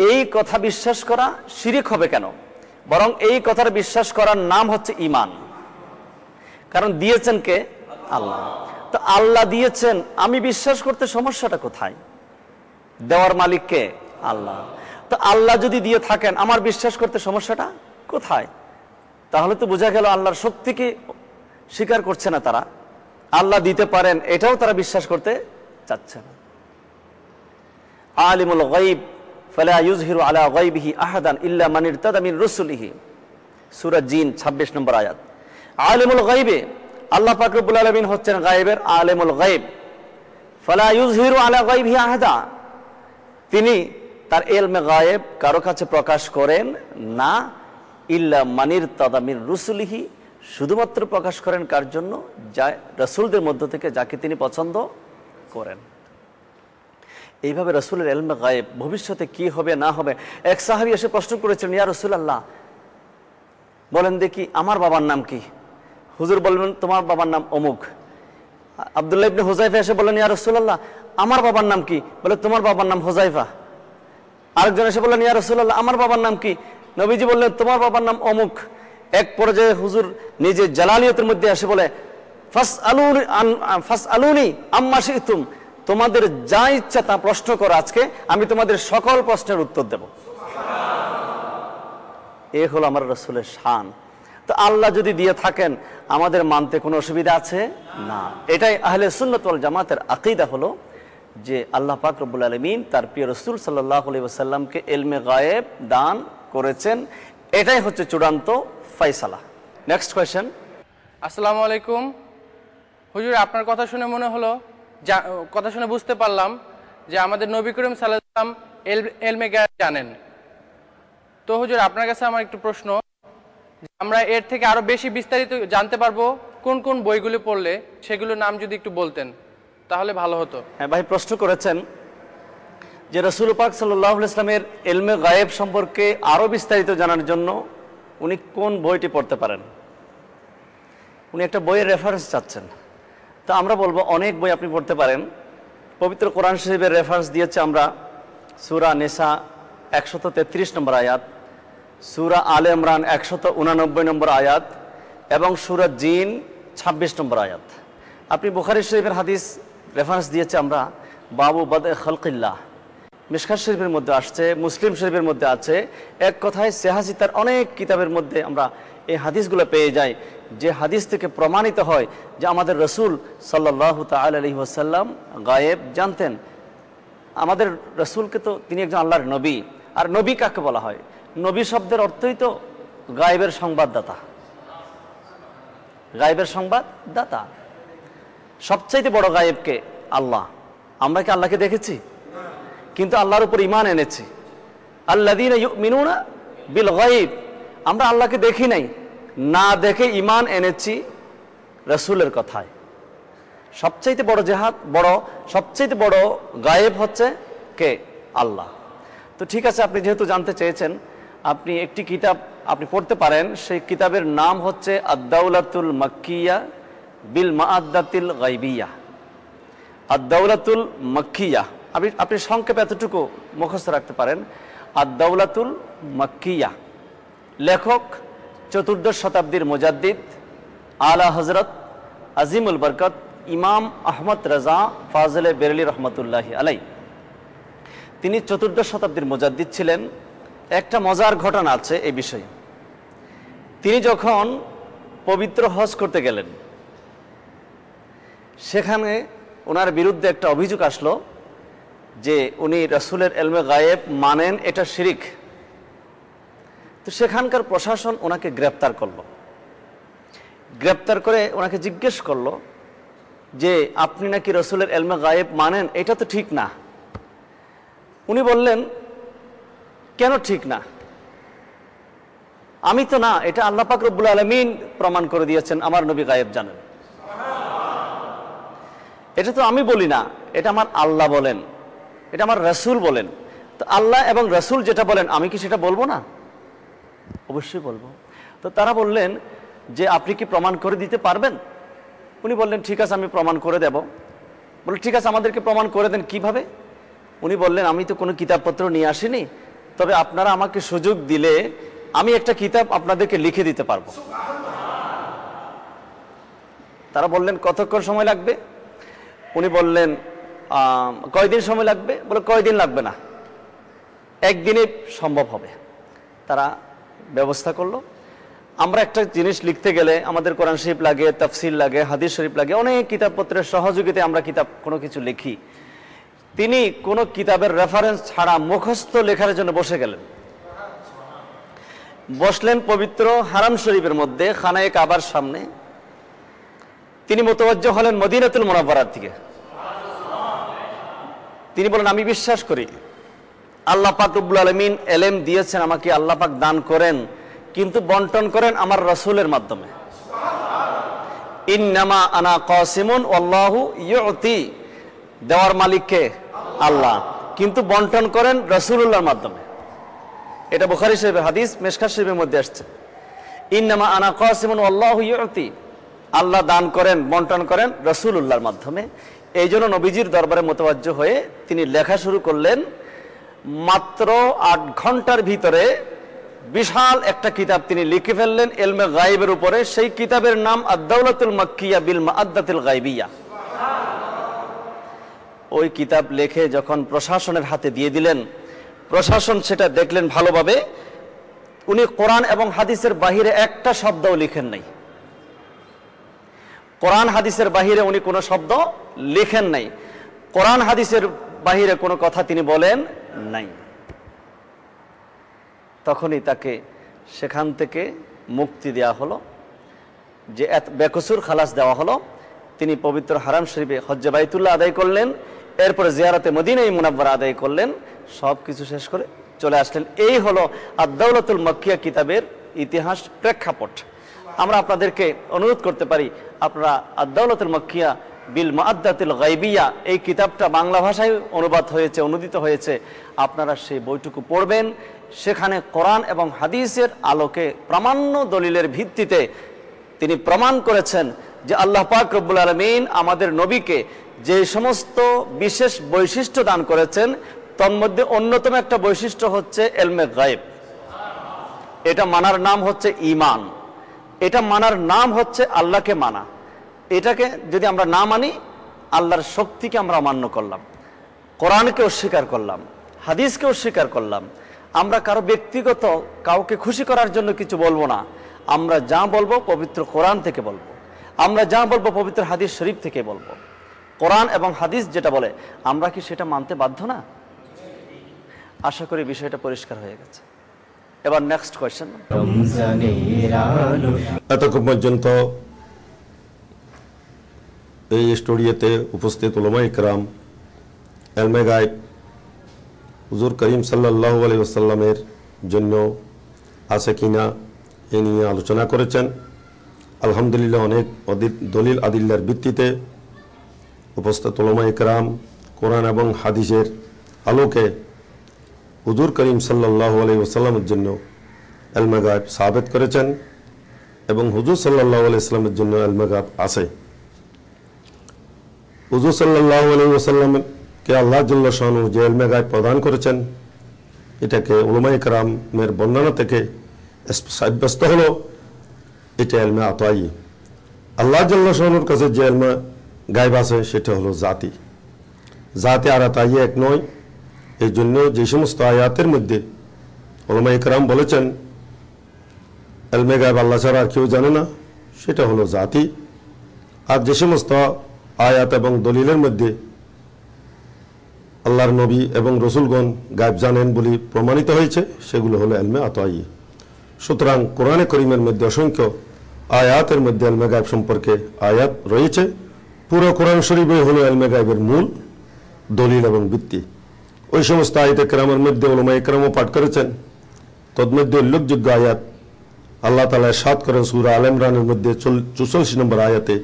এই কথা বিশ্বাস করা শিরিক হবে কেন? বরং এই কথার বিশ্বাস করার নাম হচ্ছে ঈমান। কারণ দিয়েছেন কে? আল্লাহ। তো আল্লাহ দিয়েছেন, আমি বিশ্বাস করতে সমস্যাটা কোথায়? দেওয়ার মালিক কে? আল্লাহ। তো আল্লাহ যদি দিয়ে থাকেন আমার বিশ্বাস করতে সমস্যাটা কোথায়? তাহলে তো বোঝা গেল আল্লাহর শক্তিকে স্বীকার করছে না তারা, আল্লাহ দিতে পারেন এটাও তারা বিশ্বাস করতে চাচ্ছে না। আলিমুল গায়ব ফালা ইউযহিরু আলা গায়বিহি আহাদান ইল্লা মান ইরতাদা মিন রাসূলিহি, সূরা জিন 26 নম্বর আয়াত। আলিমুল গায়বে, আল্লাহ পাক রব্বুল আলামিন হচ্ছেন গায়েবের আলেমুল গায়েব, ফালা ইউযহিরু আলা গায়বিহি আহাদা, তিনি তার ইলমে গায়েব কারো কাছে প্রকাশ করেন না, ইল্লা মানির তাদামির রুসুলিহি, শুধুমাত্র প্রকাশ করেন কার জন্য? যা রাসূলদের মধ্য থেকে যাকে তিনি পছন্দ করেন। এইভাবে রাসূলের ইলমে গায়েব, ভবিষ্যতে কি হবে না হবে। এক সাহাবী এসে প্রশ্ন করেছিলেন, ইয়া রাসূলুল্লাহ, বলেন দেখি আমার বাবার নাম কি? হুজুর বললেন, তোমার বাবার নাম অমুক। আব্দুল্লাহ ইবনে হুযায়ফা এসে বললেন, ইয়া রাসূলুল্লাহ, আমার বাবার নাম কি? বলে, তোমার বাবার নাম হুযায়ফা। আরেকজন এসে বললেন, ইয়া রাসূলুল্লাহ, আমার বাবার নাম কি? নবীজি বললেন, তোমার বাবার নাম অমুক। এক পর্যায়ে হুজুর নিজে জালালিয়তের মধ্যে এসে বলে, ফাসআলুনি আম্মা শি'তুম, তোমাদের যা ইচ্ছা তা প্রশ্ন করো, আজকে আমি তোমাদের সকল প্রশ্নের উত্তর দেব। এ হলো আমার রাসূলের শান। তো আল্লাহ যদি দিয়ে থাকেন, আমাদের মানতে কোনো অসুবিধা আছে না। এটাই আহলে সুন্নাত ওয়াল জামাতের আকীদা, হলো যে আল্লাহ পাক রব্বুল আলামিন তার প্রিয় রাসূল সাল্লাল্লাহু আলাইহি ওয়াসাল্লামকে ইলমে গায়েব দান করেছেন। এটাই হচ্ছে চূড়ান্ত ফয়সালা। Next question. আসসালামু আলাইকুম হুজুর, আপনার কথা শুনে মনে হলো, কথা শুনে বুঝতে পারলাম যে আমাদের নবী করিম সাল্লাল্লাহু আলাইহি ওয়াসাল্লাম ইলমে গায়েব জানেন। তো হুজুর, আপনার কাছে আমার একটু প্রশ্ন, আমরা এর থেকে আরো বেশি বিস্তারিত জানতে পারবো কোন কোন বইগুলো পড়লে, সেগুলোর নাম যদি একটু বলতেন তাহলে ভালো হতো। হ্যাঁ ভাই, প্রশ্ন করেছেন যে রাসূল পাক সাল্লাল্লাহু আলাইহি ওয়াসাল্লামের ইলমে গায়েব সম্পর্কে আরো বিস্তারিত জানার জন্য উনি কোন বইটি পড়তে পারেন। উনি একটা বইয়ের রেফারেন্স চাচ্ছেন। তো আমরা বলবো, অনেক বই আপনি পড়তে পারেন। পবিত্র কোরআন শরীফের রেফারেন্স দিয়েছে আমরা সূরা নিসা 133 নম্বর আয়াত, সূরা আলে ইমরান 189 নম্বর আয়াত এবং সূরা জিন 26 নম্বর আয়াত। আপনি বুখারী শরীফের হাদিস রেফারেন্স দিয়েছে আমরা বাবু বাদে খালকিল্লাহ, মিশকাত শরীফের মধ্যে আসছে, মুসলিম শরীফের মধ্যে আছে। এক কথায় সেহাসিতার অনেক কিতাবের মধ্যে আমরা এই হাদিসগুলো পেয়ে যাই, যে হাদিস থেকে প্রমাণিত হয় যে আমাদের রাসূল সাল্লাল্লাহু তাআলা আলাইহি ওয়াসাল্লাম গায়েব জানতেন। আমাদের রাসূলকে তো তিনি একজন আল্লাহর নবী। আর নবী কাকে বলা হয়? নবী শব্দের অর্থই তো গায়েবের সংবাদদাতা, গায়েবের সংবাদদাতা। সবচাইতে বড় গায়েবকে আল্লাহ। আমরা কি আল্লাহকে দেখেছি? কিন্তু আল্লাহর উপর ঈমান এনেছি। আল্লাযীনা ইউমিনুনা বিল গায়ব, আমরা আল্লাহকে দেখি নাই, না দেখে ঈমান এনেছি রাসূলের কথায়। সবচাইতে বড় জিহাদ, সবচাইতে বড় গায়েব হচ্ছে কে? আল্লাহ। তো ঠিক আছে, আপনি যেহেতু জানতে চেয়েছেন, আপনি একটি কিতাব আপনি পড়তে পারেন। সেই কিতাবের নাম হচ্ছে আদ-দাওলাতুল মাক্কিয়া বিল মাআদ্দাতিল গায়বিয়া। আদ-দাওলাতুল মাক্কিয়া, আপনি সংক্ষেপে এতটুকু মুখস্থ রাখতে পারেন, আদ-দাওলাতুল মাক্কিয়া। লেখক 14 শতাব্দীর মুজাদ্দিদ আলা হযরত আজিমুল বরকত ইমাম আহমদ রাজা ফাজলে বেরেলি রহমতুল্লাহি আলাই। তিনি 14 শতাব্দীর মুজাদ্দিদ ছিলেন। একটা মজার ঘটনা আছে এই বিষয়ে। তিনি যখন পবিত্র হজ করতে গেলেন, সেখানে ওনার বিরুদ্ধে একটা অভিযোগ আসলো যে উনি রাসূলের ইলমে গায়েব মানেন, এটা শিরিক। তো সেখানকার প্রশাসন ওনাকে গ্রেপ্তার করলো। গ্রেপ্তার করে ওনাকে জিজ্ঞেস করলো যে আপনি নাকি রাসূলের ইলমে গায়েব মানেন, এটা তো ঠিক না। উনি বললেন, কেন ঠিক না? আমি তো না, এটা আল্লাহ পাক রব্বুল আলামিন প্রমাণ করে দিয়েছেন আমার নবী গায়েব জানেন। এটা তো আমি বলি না, এটা আমার আল্লাহ বলেন, এটা আমার রাসূল বলেন। তো আল্লাহ এবং রাসূল যেটা বলেন, আমি কি সেটা বলবো না? অবশ্যই বলবো। তো তারা বললেন যে আপনি কি প্রমাণ করে দিতে পারবেন? উনি বললেন, ঠিক আছে, আমি প্রমাণ করে দেব। বলে, ঠিক আছে, আমাদেরকে প্রমাণ করে দেন, কিভাবে? উনি বললেন, আমি তো কোনো কিতাবপত্র নিয়ে আসিনি, তবে আপনারা আমাকে সুযোগ দিলে আমি একটা কিতাব আপনাদেরকে লিখে দিতে পারবো। তারা বললেন, কতক্ষণ সময় লাগবে? উনি বললেন, কয়দিন সময় লাগবে? বলে, কয়দিন লাগবে না, একদিনে সম্ভব হবে। তারা ব্যবস্থা করলো। আমরা একটা জিনিস লিখতে গেলে আমাদের কোরআন শরীফ লাগে, তাফসীর লাগে, হাদিস শরীফ লাগে, অনেক কিতাবপত্রের সহযোগিতায় আমরা কোনো কিছু লিখি। তিনি কোনো কিতাবের রেফারেন্স ছাড়া মুখস্থ লেখার জন্য বসে গেলেন। বসলেন পবিত্র হারাম শরীফের মধ্যে, খানায়ে কাবার সামনে। তিনি মুতাওয়াজ্জিহ হলেন মদিনাতুল মুনাওয়ারার দিকে। তিনি বলেন, আমি বিশ্বাস করি আল্লাহ পাক রব্বুল আলামিন এলেম দিয়েছেন আমাকে, আল্লাহ পাক দান করেন, কিন্তু বন্টন করেন আমার রাসূলের মাধ্যমে। ইন্নামা আনা কাসিমুন ওয়াল্লাহু ইউতি, দেওয়ার মালিককে আল্লাহ, কিন্তু বন্টন করেন রাসূলুল্লাহর মাধ্যমে। এটা বুখারী শরীফের হাদিস, মিশকাত শরীফের মধ্যে আসছে। ইন্নামা আনা কাসিমুন ওয়াল্লাহু ইউতি, আল্লাহ দান করেন, বন্টন করেন রাসূলুল্লাহর মাধ্যমে। এই জন্য নবীজির দরবারে মুতাওয়াজ্জিহ হয়ে তিনি লেখা শুরু করলেন। মাত্র 8 ঘন্টার ভিতরে বিশাল একটা কিতাব তিনি লিখে ফেললেন ইলমে গায়বের উপরে। সেই কিতাবের নাম আদ-দাওলাতুল মাক্কিয়া বিল মাআদ্দাতিল গায়বিয়া। ওই কিতাব লিখে যখন প্রশাসনের হাতে দিয়ে দিলেন, প্রশাসন সেটা দেখলেন ভালোভাবে। উনি কোরআন এবং হাদিসের বাহিরে একটা শব্দও লিখেন নাই। কোরআন হাদিসের বাহিরে উনি কোনো শব্দ লিখেন নাই, কোরআন হাদিসের বাহিরে কোনো কথা তিনি বলেন নাই। তখনই তাকে সেখান থেকে মুক্তি দেওয়া হলো, যে বেকসুর খালাস দেওয়া হলো। তিনি পবিত্র হারাম শরীফে হজ্জে বাইতুল্লাহ আদায় করলেন, এরপরে জিয়ারতে মদিনায়ে মুনাওয়ারা আদায় করলেন, সব কিছু শেষ করে চলে আসলেন। এই হলো আদ-দাওলাতুল মাক্কিয়া কিতাবের ইতিহাস প্রেক্ষাপট। আমরা আপনাদেরকে অনুরোধ করতে পারি, আপনারা আদ-দাওলাতুল মাক্কিয়া বিল মাআদ্দাতিল গায়বিয়া, এই কিতাবটা বাংলা ভাষায় অনুবাদ হয়েছে, অনুদিত হয়েছে, আপনারা সেই বইটুকু পড়বেন। সেখানে কোরআন এবং হাদিসের আলোকে প্রামাণ্য দলিলের ভিত্তিতে তিনি প্রমাণ করেছেন যে আল্লাহ পাক রব্বুল আলামিন আমাদের নবীকে যে সমস্ত বিশেষ বৈশিষ্ট্য দান করেছেন, তন্মধ্যে অন্যতম একটা বৈশিষ্ট্য হচ্ছে ইলমে গায়ব। এটা মানার নাম হচ্ছে ঈমান, এটা মানার নাম হচ্ছে আল্লাহকে মানা। এটাকে যদি আমরা না মানি, আল্লাহর শক্তিকে আমরা অমান্য করলাম, কোরআনকে অস্বীকার করলাম, হাদিসকে অস্বীকার করলাম। আমরা কারো ব্যক্তিগত কাউকে খুশি করার জন্য কিছু বলবো না। আমরা যা বলবো পবিত্র কোরআন থেকে বলবো, আমরা যা বলবো পবিত্র হাদিস শরীফ থেকে বলবো। কোরআন এবং হাদিস যেটা বলে আমরা কি সেটা মানতে বাধ্য না? আশা করি বিষয়টা পরিষ্কার হয়ে গেছে। এবার নেক্সট কোয়েশ্চেন। এতক্ষণ পর্যন্ত এই স্টুডিওতে উপস্থিত উলামায়ে কেরাম ইলমে গায়ব হুজুর করিম সাল্লাল্লাহু আলাইহি ওয়াসাল্লামের জন্য আছে কিনা এ নিয়ে আলোচনা করেছেন। আলহামদুলিল্লাহ, অনেক দলিল আদিল্লার ভিত্তিতে উপস্থিত উলামায়ে কেরাম কোরআন এবং হাদিসের আলোকে হুজুর করিম সাল্লাল্লাহু আলাইহি ওয়াসাল্লামের জন্য ইলমে গায়ব সাবিত করেছেন এবং হুজুর সাল্লাল্লাহু আলাইহি ওয়াসাল্লামের জন্য ইলমে গায়ব আছে। হুজুর সাল্লাল্লাহু আলাইহি ওয়াসাল্লামকে আল্লাহ জাল্লা শানুহু যে ইলমে গায়ব প্রদান করেছেন, এটাকে উলামায়ে কেরামের বর্ণনা থেকে সাব্যস্ত হলো এটা ইলমে আতাই। আল্লাহ জাল্লা শানুহুর কাছে যে ইলমে গায়ব আছে সেটা হলো জাতি। জাতি আর আতাই এক নয়। এই জন্য যে সমস্ত আয়াতের মধ্যে উলামায়ে কেরাম বলেছেন ইলমে গায়ব আল্লাহ ছাড়া আর কেউ জানে না, সেটা হলো জাতি। আর যে সমস্ত আয়াত এবং দলিলের মধ্যে আল্লাহর নবী এবং রসুলগণ গায়ব জানেন বলে প্রমাণিত হয়েছে, সেগুলো হলো ইলমে আতাই। সুতরাং কোরআনে করিমের মধ্যে অসংখ্য আয়াতের মধ্যে ইলমে গায়ব সম্পর্কে আয়াত রয়েছে। পুরো কোরআন শরীফে হলো ইলমে গায়বের মূল দলিল এবং ভিত্তি। ওই সমস্ত আয়াতে কেরামের মধ্যে উলামায়ে কেরামও পাঠ করেছেন। তন্মধ্যে উল্লেখযোগ্য আয়াত আল্লাহ তাআলা ইরশাদ করেন সূরা আল ইমরানের মধ্যে 84 নম্বর আয়াতে,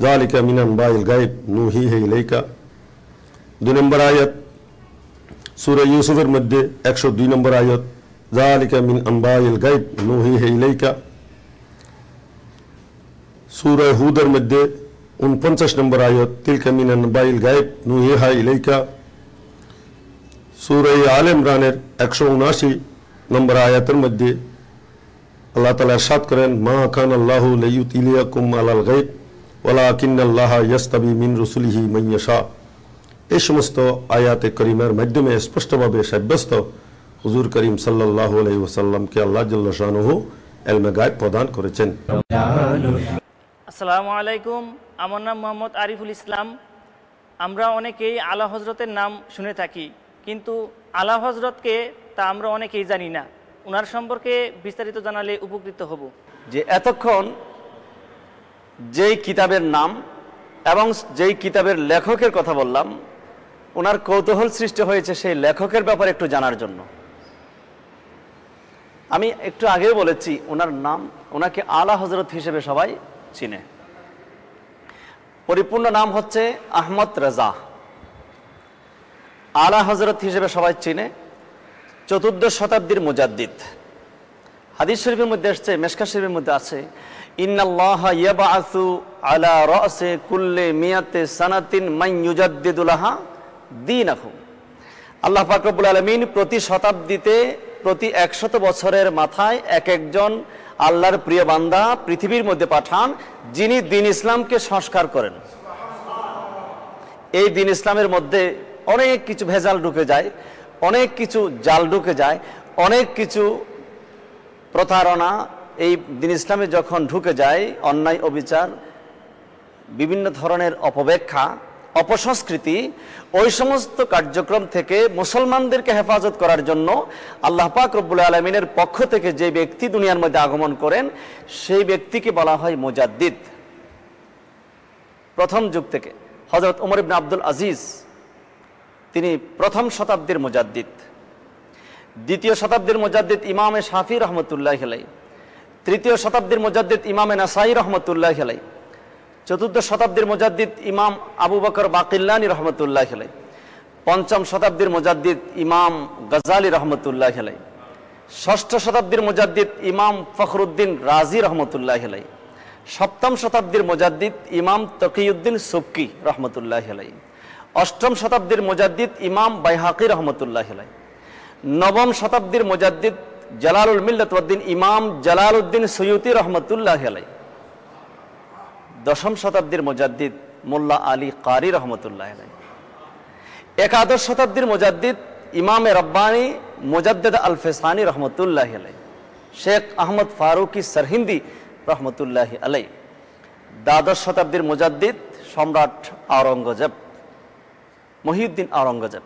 যালিকা মিন আনবাইল গায়ব নুহিহি ইলাইকা। 2 নম্বর আয়াত সূরা ইউসুফের মধ্যে 102 নম্বর আয়াত, যালিকা মিন আনবাইল গায়ব নুহিহি ইলাইকা। সূরা হুদের মধ্যে 49 নম্বর আয়াত, তিলকা মিন আনবাইল গায়ব নুহিহা ইলাইকা। সূরা আল ইমরানের 179 নম্বর আয়াতের মধ্যে আল্লাহ তাআলা ইরশাদ করেন, মা কানা আল্লাহু লিয়ুতলিয়াকুম আলাল গায়ব ওয়ালাকিন্নাল্লাহা ইয়াসতাবি মিন রুসুলিহি মান ইয়াশা। এই সমস্ত আয়াতে করিমের মাধ্যমে স্পষ্টভাবে সাব্যস্ত হুজুর করিম সাল্লাল্লাহু আলাইহি ওয়াসাল্লামকে আল্লাহ জাল্লা শানুহু ইলমে গায়ব প্রদান করেছেন। আসসালামু আলাইকুম, আমার নাম মোহাম্মদ আরিফুল ইসলাম। আমরা অনেকেই আলা হজরতের নাম শুনে থাকি, কিন্তু আলা হজরতকে তা আমরা অনেকেই জানি না। ওনার সম্পর্কে বিস্তারিত জানালে উপকৃত হব। যে এতক্ষণ যেই কিতাবের নাম এবং যেই কিতাবের লেখকের কথা বললাম, ওনার কৌতূহল সৃষ্টি হয়েছে সেই লেখকের ব্যাপারে একটু জানার জন্য। আমি একটু আগেও বলেছি ওনার নাম, ওনাকে আলা হজরত হিসেবে সবাই চিনে। পরিপূর্ণ নাম হচ্ছে আহমদ রেজা। আলা হজরত হিসেবে সবাই চিনে। 14 শতাব্দীর মুজাদ্দিদ। হাদিস শরীফের মধ্যে আসছে, মেশকাত শরীফের মধ্যে আছে, ইন্নাল্লাহা ইয়াবআসু আলা রাসি কুল্লি মিয়াতি সানাতিন মান ইউজাদ্দিদু লাহা দীনাহুম। আল্লাহ পাক রব্বুল আলামিন প্রতি শতাব্দীতে, প্রতি 100 বছরের মাথায় এক একজন আল্লাহর প্রিয় বান্দা পৃথিবীর মধ্যে পাঠান, যিনি দ্বীন ইসলামকে সংস্কার করেন। এই দ্বীন ইসলামের মধ্যে অনেক কিছু ভেজাল ঢুকে যায়, অনেক কিছু জাল ঢুকে যায়, অনেক কিছু প্রতারণা এই দ্বীন ইসলামে যখন ঢুকে যায়, অন্যায় অবিচার, বিভিন্ন ধরনের অপব্যাখ্যা, অপসংস্কৃতি, ওই সমস্ত কার্যক্রম থেকে মুসলমানদেরকে হেফাজত করার জন্য আল্লাহ পাক রব্বুল আলামিনের পক্ষ থেকে যে ব্যক্তি দুনিয়ার মধ্যে আগমন করেন, সেই ব্যক্তিকে বলা হয় মুজাদ্দিদ। প্রথম যুগ থেকে হযরত ওমর ইবনে আব্দুল আজিজ, তিনি প্রথম শতাব্দীর মুজাদ্দিদ। দ্বিতীয় শতাব্দীর মুজাদ্দিদ ইমামে শাফি রহমতুল্লাহি আলাইহি। তৃতীয় শতাব্দীর মুজাদ্দিদ ইমামে নাসাই রহমতুল্লাহি আলাইহি। চতুর্থ শতাব্দীর মুজাদ্দিদ ইমাম আবু বকর বাকিল্লানি রহমতুল্লাহি আলাইহি। পঞ্চম শতাব্দীর মুজাদ্দিদ ইমাম গজালি রহমতুল্লাহি আলাইহি। ষষ্ঠ শতাব্দীর মুজাদ্দিদ ইমাম ফখরুদ্দিন রাজি রহমতুল্লাহি আলাইহি। সপ্তম শতাব্দীর মুজাদ্দিদ ইমাম তকিউদ্দিন সুবকি রহমতুল্লাহি আলাইহি। অষ্টম শতাব্দীর মুজাদ্দিদ ইমাম বাইহাকি রহমতুল্লাহি আলাইহি। নবম শতাব্দীর মুজাদ্দিদ জালালুল মিল্লাত ওয়াদ্দিন ইমাম জালালউদ্দিন সুয়ুতি রহমতুল্লাহি আলাইহি। দশম শতাব্দীর মুজাদ্দিদ মোল্লা আলী কারি রহমতুল্লাহি আলাইহি। একাদশ শতাব্দীর মুজাদ্দিদ ইমামে রব্বানি মুজাদ্দিদ আল ফিসানি রহমতুল্লাহি আলাইহি। শেখ আহমদ ফারুকি সরহিন্দি রহমতুল্লাহি আলাইহি। দ্বাদশ শতাব্দীর মুজাদ্দিদ সম্রাট আওরঙ্গজেব, মহিউদ্দিন আওরঙ্গজেব।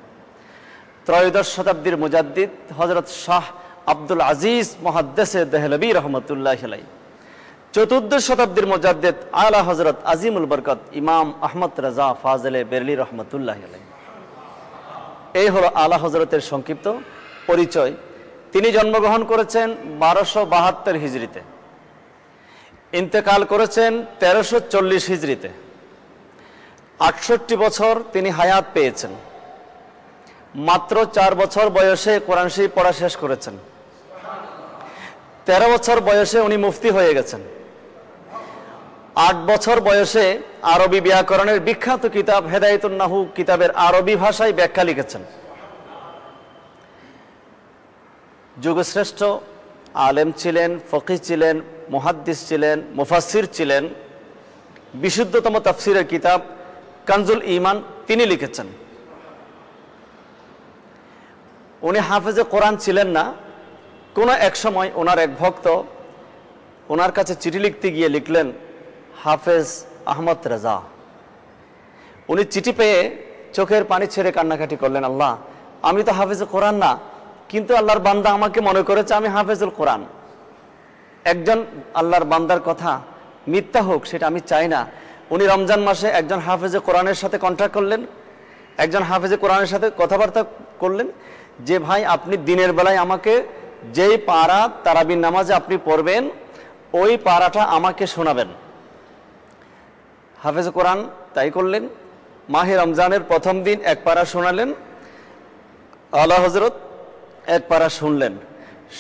ত্রয়োদশ শতাব্দীর মুজাদ্দিদ হযরত শাহ আব্দুল আজিজ মুহাদ্দিসে দেহলভী রহমতুল্লাহি আলাইহি। চতুর্দশ শতাব্দীর মুজাদ্দিদ আলা হযরত আজিমুল বরকত ইমাম আহমদ রাজা ফাজলে বেরলি রহমতুল্লাহি আলাইহি। এই হলো আলা হযরতের সংক্ষিপ্ত পরিচয়। তিনি জন্মগ্রহণ করেছেন 1272 হিজরিতে, ইন্তেকাল করেছেন 1340 হিজরিতে। 68 বছর তিনি হায়াত পেয়েছেন। মাত্র 4 বছর বয়সে কোরআন শরীফ পড়া শেষ করেছেন। 13 বছর বয়সে উনি মুফতি হয়ে গেছেন। 8 বছর বয়সে আরবি ব্যাকরণের বিখ্যাত কিতাব হেদায়েতুন নাহু কিতাবের আরবি ভাষায় ব্যাখ্যা লিখেছেন। যুগশ্রেষ্ঠ আলেম ছিলেন, ফকিহ ছিলেন, মুহাদ্দিস ছিলেন, মুফাসসির ছিলেন। বিশুদ্ধতম তাফসিরের কিতাব কানজুল ঈমান তিনি লিখেছেন। উনি হাফেজে কোরআন ছিলেন না। কোনো এক সময় ওনার এক ভক্ত ওনার কাছে চিঠি লিখতে গিয়ে লিখলেন হাফেজ আহমদ রেজা। উনি চিঠি পেয়ে চোখের পানি ছেড়ে কান্নাকাটি করলেন, আল্লাহ, আমি তো হাফেজে কোরআন না, কিন্তু আল্লাহর বান্দা আমাকে মনে করেছে আমি হাফেজুল কোরআন। একজন আল্লাহর বান্দার কথা মিথ্যা হোক সেটা আমি চাই না। উনি রমজান মাসে একজন হাফেজে কোরআনের সাথে কন্ট্যাক্ট করলেন, একজন হাফেজে কোরআনের সাথে কথাবার্তা করলেন যে ভাই আপনি দিনের বেলায় আমাকে যেই পারা তারাবির নামাজে আপনি পড়বেন ওই পারাটা আমাকে শোনাবেন। হাফেজে কোরআন তাই করলেন। মাহে রমজানের প্রথম দিন এক পারা শোনালেন, আলা হযরত এক পারা শুনলেন।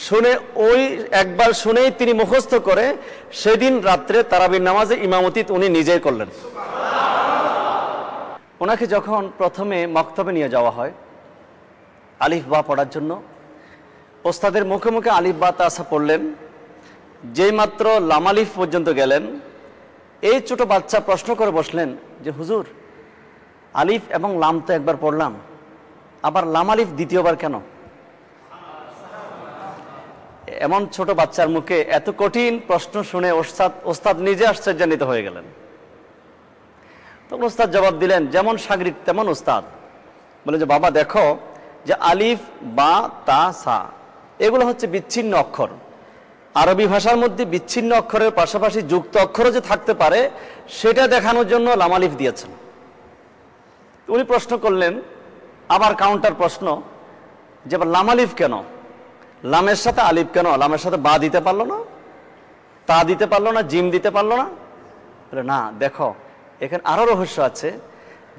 শুনে ওই একবার শুনেই তিনি মুখস্থ করে সেদিন রাত্রে তারাবির নামাজে ইমামতি উনি নিজেই করলেন। ওনাকে যখন প্রথমে মক্তবে নিয়ে যাওয়া হয় আলিফ বা পড়ার জন্য, ওস্তাদের মুখে মুখে আলিফ বা তাসা পড়লেন। যেই মাত্র লামালিফ পর্যন্ত গেলেন, এই ছোট বাচ্চা প্রশ্ন করে বসলেন যে হুজুর, আলিফ এবং লাম তো একবার পড়লাম, আবার লামালিফ দ্বিতীয়বার কেন? এমন ছোট বাচ্চার মুখে এত কঠিন প্রশ্ন শুনে ওস্তাদ নিজে আশ্চর্যান্বিত হয়ে গেলেন। তখন ওস্তাদ জবাব দিলেন, যেমন শাগরিদ তেমন ওস্তাদ। বলে যে বাবা দেখো, যে আলিফ বা তা সা এগুলো হচ্ছে বিচ্ছিন্ন অক্ষর, আরবি ভাষার মধ্যে বিচ্ছিন্ন অক্ষরের পাশাপাশি যুক্ত অক্ষরও যে থাকতে পারে সেটা দেখানোর জন্য লাম আলিফ দিয়েছেন। উনি প্রশ্ন করলেন, আবার কাউন্টার প্রশ্ন, যে লাম আলিফ কেন, লামের সাথে আলিফ কেন, লামের সাথে বা দিতে পারলো না, তা দিতে পারলো না, জিম দিতে পারলো না? বলে না, দেখো এখানে আরো রহস্য আছে,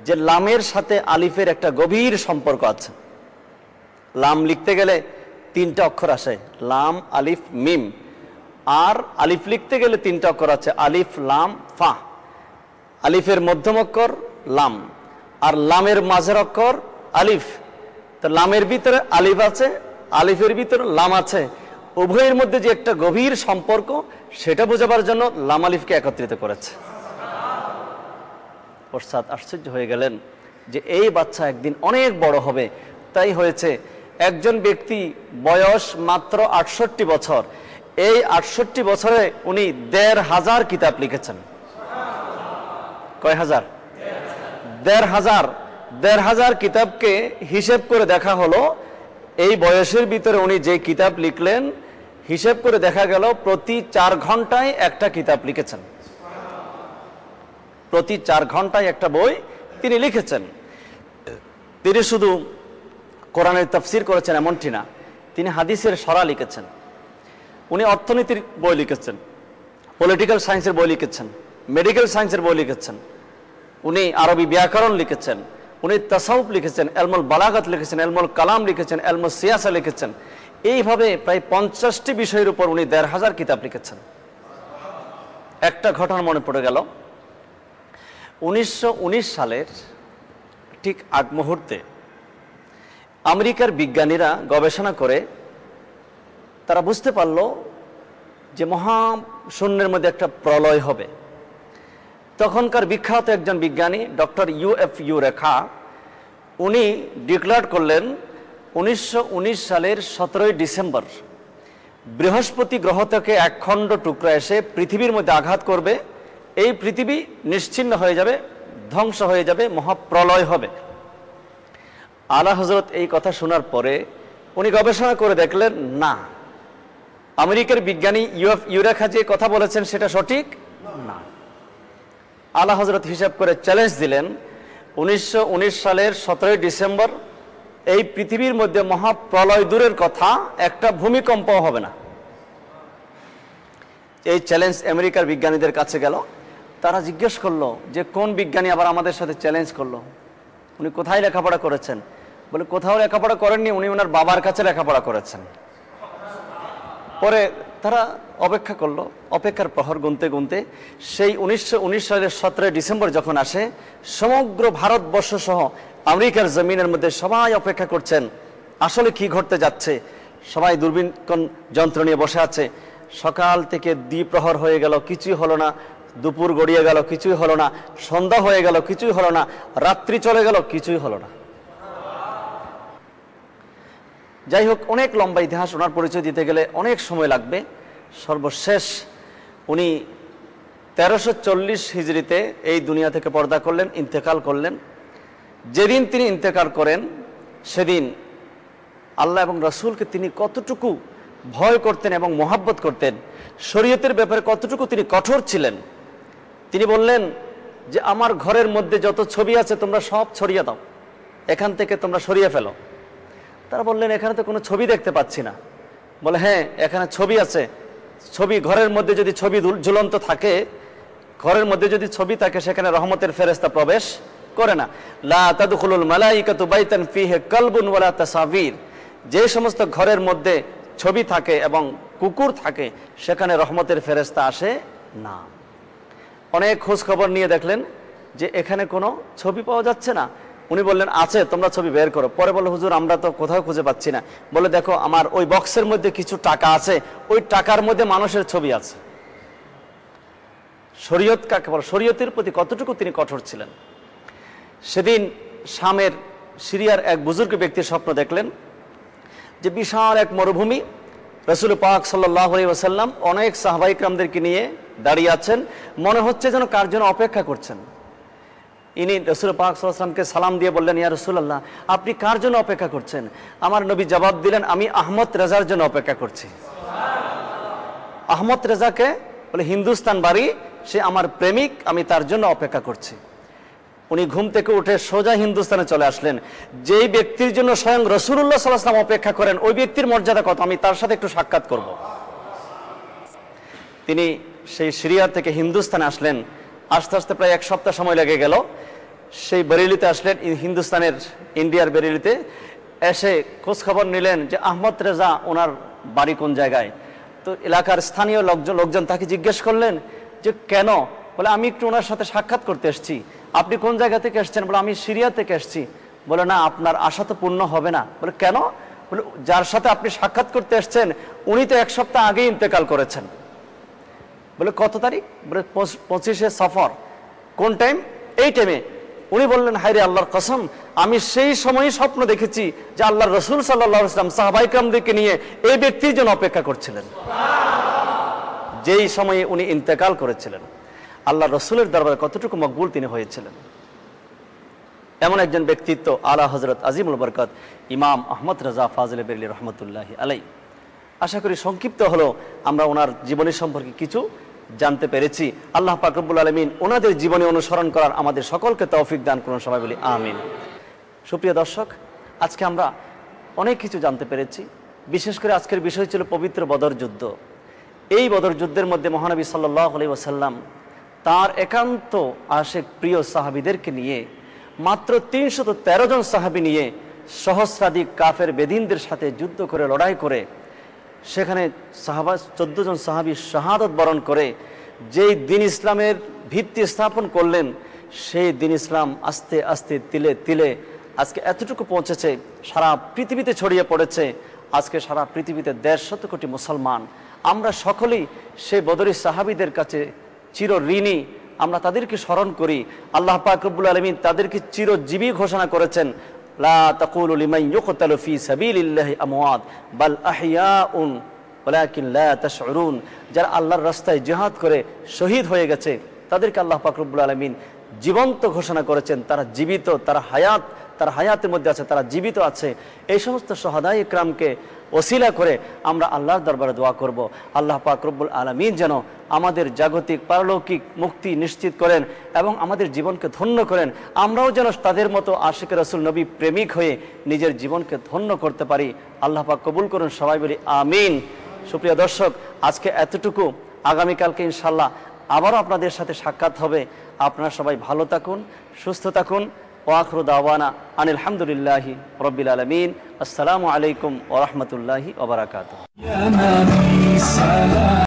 যে লামের সাথে আলিফের একটা গভীর সম্পর্ক আছে। লাম লিখতে গেলে 3টা অক্ষর আসে, লাম আলিফ মিম, আর আলিফ লিখতে গেলে 3টা অক্ষর আছে, আলিফ লাম ফা। আলিফের মধ্যম অক্ষর লাম, আর লামের মাঝের অক্ষর আলিফ। তো লামের ভিতরে আলিফ আছে, আলিফের ভিতরে লাম আছে, উভয়ের মধ্যে যে একটা গভীর সম্পর্ক সেটা বোঝাবার জন্য লাম আলিফকে একত্রিত করেছে। ওস্তাদ আশ্চর্য হয়ে গেলেন যে এই বাচ্চা একদিন অনেক বড় হবে। তাই হয়েছে, একজন ব্যক্তি বয়স মাত্র 68 বছর, এই 68 বছরে উনি 1500 কিতাব লিখেছেন। কয় হাজার? 1500 কিতাবকে হিসেব করে দেখা হলো, এই বয়সের ভিতরে উনি যে কিতাব লিখলেন হিসেব করে দেখা গেল প্রতি 4 ঘন্টায় একটা কিতাব লিখেছেন। প্রতি 4 ঘন্টায় একটা বই তিনি লিখেছেন। তিনি শুধু কোরআনের তাফসীর করেছেন এমনটি না, তিনি হাদিসের সরা লিখেছেন, উনি অর্থনীতির বই লিখেছেন, পলিটিক্যাল সায়েন্সের বই লিখেছেন, মেডিকেল সায়েন্সের বই লিখেছেন, উনি আরবি ব্যাকরণ লিখেছেন, উনি তাসাউফ লিখেছেন, এলমুল বালাগাত লিখেছেন, এলমুল কালাম লিখেছেন, এলমুল সিয়াসা লিখেছেন। এইভাবে প্রায় 50টি বিষয়ের উপর উনি 1500 কিতাব লিখেছেন। একটা ঘটনা মনে পড়ে গেল, 1919 সালের ঠিক আগ মুহূর্তে আমেরিকার বিজ্ঞানীরা গবেষণা করে তারা বুঝতে পারল যে মহাশূন্যের মধ্যে একটা প্রলয় হবে। তখনকার বিখ্যাত একজন বিজ্ঞানী ডক্টর UF ইউরেকা, উনি ডিক্লেয়ার করলেন 1919 সালের 17 ডিসেম্বর বৃহস্পতি গ্রহ থেকে এক খণ্ড টুকরা এসে পৃথিবীর মধ্যে আঘাত করবে, এই পৃথিবী নিশ্চিহ্ন হয়ে যাবে, ধ্বংস হয়ে যাবে, মহাপ্রলয় হবে। আলা হযরত এই কথা শোনার পরে উনি গবেষণা করে দেখলেন না, আমেরিকার বিজ্ঞানী UF ইউরেকা যে কথা বলেছেন সেটা সঠিক না। আলা হযরত হিসাব করে চ্যালেঞ্জ দিলেন, 1919 সালের 17 ডিসেম্বর এই পৃথিবীর মধ্যে মহাপ্রলয় দূরের কথা, একটা ভূমিকম্প হবে না। এই চ্যালেঞ্জ আমেরিকার বিজ্ঞানীদের কাছে গেল। তারা জিজ্ঞেস করলো যে কোন বিজ্ঞানী আবার আমাদের সাথে চ্যালেঞ্জ করলো, উনি কোথায় লেখাপড়া করেছেন? বলে কোথাও লেখাপড়া করেননি, উনি ওনার বাবার কাছে লেখাপড়া করেছেন। পরে তারা অপেক্ষা করলো, অপেক্ষার প্রহর গুনতে গুনতে সেই 1919 সালের 17 ডিসেম্বর যখন আসে, সমগ্র ভারতবর্ষ সহ আমেরিকার জমিনের মধ্যে সবাই অপেক্ষা করছেন আসলে কি ঘটতে যাচ্ছে। সবাই দূরবীক্ষণ যন্ত্র নিয়ে বসে আছে। সকাল থেকে দ্বিপ্রহর হয়ে গেল, কিছুই হলো না, দুপুর গড়িয়ে গেল, কিছুই হলো না, সন্ধ্যা হয়ে গেল, কিছুই হলো না, রাত্রি চলে গেল, কিছুই হলো না। যাই হোক, অনেক লম্বা ইতিহাস, ওনার পরিচয় দিতে গেলে অনেক সময় লাগবে। সর্বশেষ উনি 1340 হিজরিতে এই দুনিয়া থেকে পর্দা করলেন, ইন্তেকাল করলেন। যেদিন তিনি ইন্তেকাল করেন সেদিন আল্লাহ এবং রাসূলকে তিনি কতটুকু ভয় করতেন এবং মহাব্বত করতেন, শরীয়তের ব্যাপারে কতটুকু তিনি কঠোর ছিলেন। তিনি বললেন যে আমার ঘরের মধ্যে যত ছবি আছে তোমরা সব ছড়িয়ে দাও, এখান থেকে তোমরা সরিয়ে ফেলো। তারা বললেন এখানে তো কোনো ছবি দেখতে পাচ্ছি না। বলে হ্যাঁ, এখানে ছবি আছে। ছবি, ঘরের মধ্যে যদি ছবি ঝুলন্ত থাকে, ঘরের মধ্যে যদি ছবি থাকে সেখানে রহমতের ফেরেশতা প্রবেশ করে না। লা তাদখুলুল মালাইকাতু বাইতান ফিহি কালবুন ওয়ালা তাসাবির, যে সমস্ত ঘরের মধ্যে ছবি থাকে এবং কুকুর থাকে সেখানে রহমতের ফেরেশতা আসে না। অনেক খোঁজ খবর নিয়ে দেখলেন যে এখানে কোনো ছবি পাওয়া যাচ্ছে না। উনি বললেন আছে, তোমরা ছবি বের করো। পরে বলে হুজুর আমরা তো কোথাও খুঁজে পাচ্ছি না। বলে দেখো আমার ওই বক্সের মধ্যে কিছু টাকা আছে, ওই টাকার মধ্যে মানুষের ছবি আছে। শরীয়ত কাকে বলে, শরীয়তের প্রতি কতটুকু তিনি কঠোর ছিলেন। সেদিন শামের সিরিয়ার এক বুজুর্গ ব্যক্তির স্বপ্ন দেখলেন যে বিশাল এক মরুভূমি, রাসূল পাক সাল্লাল্লাহু আলাইহি ওয়াসাল্লাম অনেক সাহাবায়ে কেরামদেরকে নিয়ে দাঁড়িয়ে আছেন, মনে হচ্ছে যেন কার জন্য অপেক্ষা করছেন। ইনি রাসূল পাক সাল্লাল্লাহু আলাইহি ওয়াসাল্লামকে সালাম দিয়ে বললেন, ইয়া রাসূলুল্লাহ আপনি কার জন্য অপেক্ষা করছেন? আমার নবী জবাব দিলেন, আমি আহমদ রেজার জন্য অপেক্ষা করছি। আহমদ রেজাকে বলে হিন্দুস্তান বাড়ি, সে আমার প্রেমিক, আমি তার জন্য অপেক্ষা করছি। উনি ঘুম থেকে উঠে সোজা হিন্দুস্তানে চলে আসলেন। যেই ব্যক্তির জন্য স্বয়ং রাসূলুল্লাহ সাল্লাল্লাহু আলাইহি ওয়াসাল্লাম অপেক্ষা করেন, ওই ব্যক্তির মর্যাদা কত, আমি তার সাথে একটু সাক্ষাৎ করব। তিনি সেই সিরিয়া থেকে হিন্দুস্তানে আসলেন। আস্তে আস্তে প্রায় 1 সপ্তাহ সময় লেগে গেল। সেই বেরেলিতে আসলেন, হিন্দুস্তানের ইন্ডিয়ার বেরেলিতে এসে খোঁজখবর নিলেন যে আহমদ রেজা ওনার বাড়ি কোন জায়গায়। তো এলাকার স্থানীয় লোকজন তাকে জিজ্ঞেস করলেন যে কেন? বলে আমি একটু ওনার সাথে সাক্ষাৎ করতে এসেছি। আপনি কোন জায়গা থেকে এসেছেন? বলে আমি সিরিয়া থেকে এসেছি। বলে না, আপনার আশা তো পূর্ণ হবে না। বলে কেন? বলে যার সাথে আপনি সাক্ষাৎ করতে এসেছেন উনি তো 1 সপ্তাহ আগে ইন্তেকাল করেছেন। বলে কত তারিখ? বলে 25শে সফর। কোন টাইম? এই টাইমে। উনি বললেন হায়রে আল্লাহর কসম, আমি সেই সময়ই স্বপ্ন দেখেছি যে আল্লাহর রাসূল সাল্লাল্লাহু আলাইহি ওয়াসাল্লাম সাহাবায়ে কেরামদেরকে নিয়ে এই ব্যক্তির জন্য অপেক্ষা করছিলেন, যেই সময়ে উনি ইন্তেকাল করেছিলেন। আল্লাহর রাসূলের দরবারে কতটুকু মকবুল তিনি হয়েছিলেন। এমন একজন ব্যক্তিত্ব আলা হযরত আজিমুল বরকত ইমাম আহমদ রেজা ফাজিল বেরেলী রহমতুল্লাহি আলাইহি। আশা করি সংক্ষিপ্ত হলো আমরা ওনার জীবনী সম্পর্কে কিছু জানতে পেরেছি। আল্লাহ পাক রব্বুল আলামিন ওনাদের জীবনী অনুসরণ করার আমাদের সকলকে তৌফিক দান করুন, সবাই বলি আমিন। সুপ্রিয় দর্শক, আজকে আমরা অনেক কিছু জানতে পেরেছি। বিশেষ করে আজকের বিষয় ছিল পবিত্র বদর যুদ্ধ। এই বদর যুদ্ধের মধ্যে মহানবী সাল্লাল্লাহু আলাইহি ওয়াসাল্লাম তার একান্ত আশেক প্রিয় সাহাবীদেরকে নিয়ে, মাত্র 313 জন সাহাবী নিয়ে সহস্রাধিক কাফের বেদিনদের সাথে যুদ্ধ করে, লড়াই করে, সেখানে 14 জন সাহাবী শাহাদত বরণ করে যেই দিন ইসলামের ভিত্তি স্থাপন করলেন, সেই দিন ইসলাম আস্তে আস্তে তিলে তিলে আজকে এতটুকু পৌঁছেছে, সারা পৃথিবীতে ছড়িয়ে পড়েছে। আজকে সারা পৃথিবীতে 150 কোটি মুসলমান। আমরা সকলেই সেই বদরি সাহাবীদের কাছে চির ঋণী। আমরা তাদেরকে স্মরণ করি। আল্লাহ পাক রব্বুল আলামিন তাদেরকে চিরজীবী ঘোষণা করেছেন, লা তাকুলু লিমান ইউকতালু ফি সাবিলিল্লাহি আমওয়াত বাল আহইয়াউন ওয়ালাকিন লা তাশউরুন। যারা আল্লাহর রাস্তায় জিহাদ করে শহীদ হয়ে গেছে তাদেরকে আল্লাহ পাক রব্বুল আলামিন জীবন্ত ঘোষণা করেছেন। তারা জীবিত, তারা হায়াতের মধ্যে আছে, তারা জীবিত আছে। এই সমস্ত শুহাদায়ে ইকরামকে ওসিলা করে আমরা আল্লাহর দরবারে দোয়া করব, আল্লাহ পাক রব্বুল আলামিন যেন আমাদের জাগতিক পারলৌকিক মুক্তি নিশ্চিত করেন এবং আমাদের জীবনকে ধন্য করেন। আমরাও যেন তাদের মতো আশিক রাসূল নবী প্রেমিক হয়ে নিজের জীবনকে ধন্য করতে পারি। আল্লাহ পাক কবুল করুন, সবাই বলি আমিন। সুপ্রিয় দর্শক, আজকে এতটুকু। আগামীকালকে ইনশাআল্লাহ আবারও আপনাদের সাথে সাক্ষাৎ হবে। আপনারা সবাই ভালো থাকুন, সুস্থ থাকুন। ওয়াখিরু দাওয়ানা আনিল হামদুলিল্লাহি রাব্বিল আলামিন। আসসালামু আলাইকুম ওয়া রাহমাতুল্লাহি ওয়া বারাকাতুহু।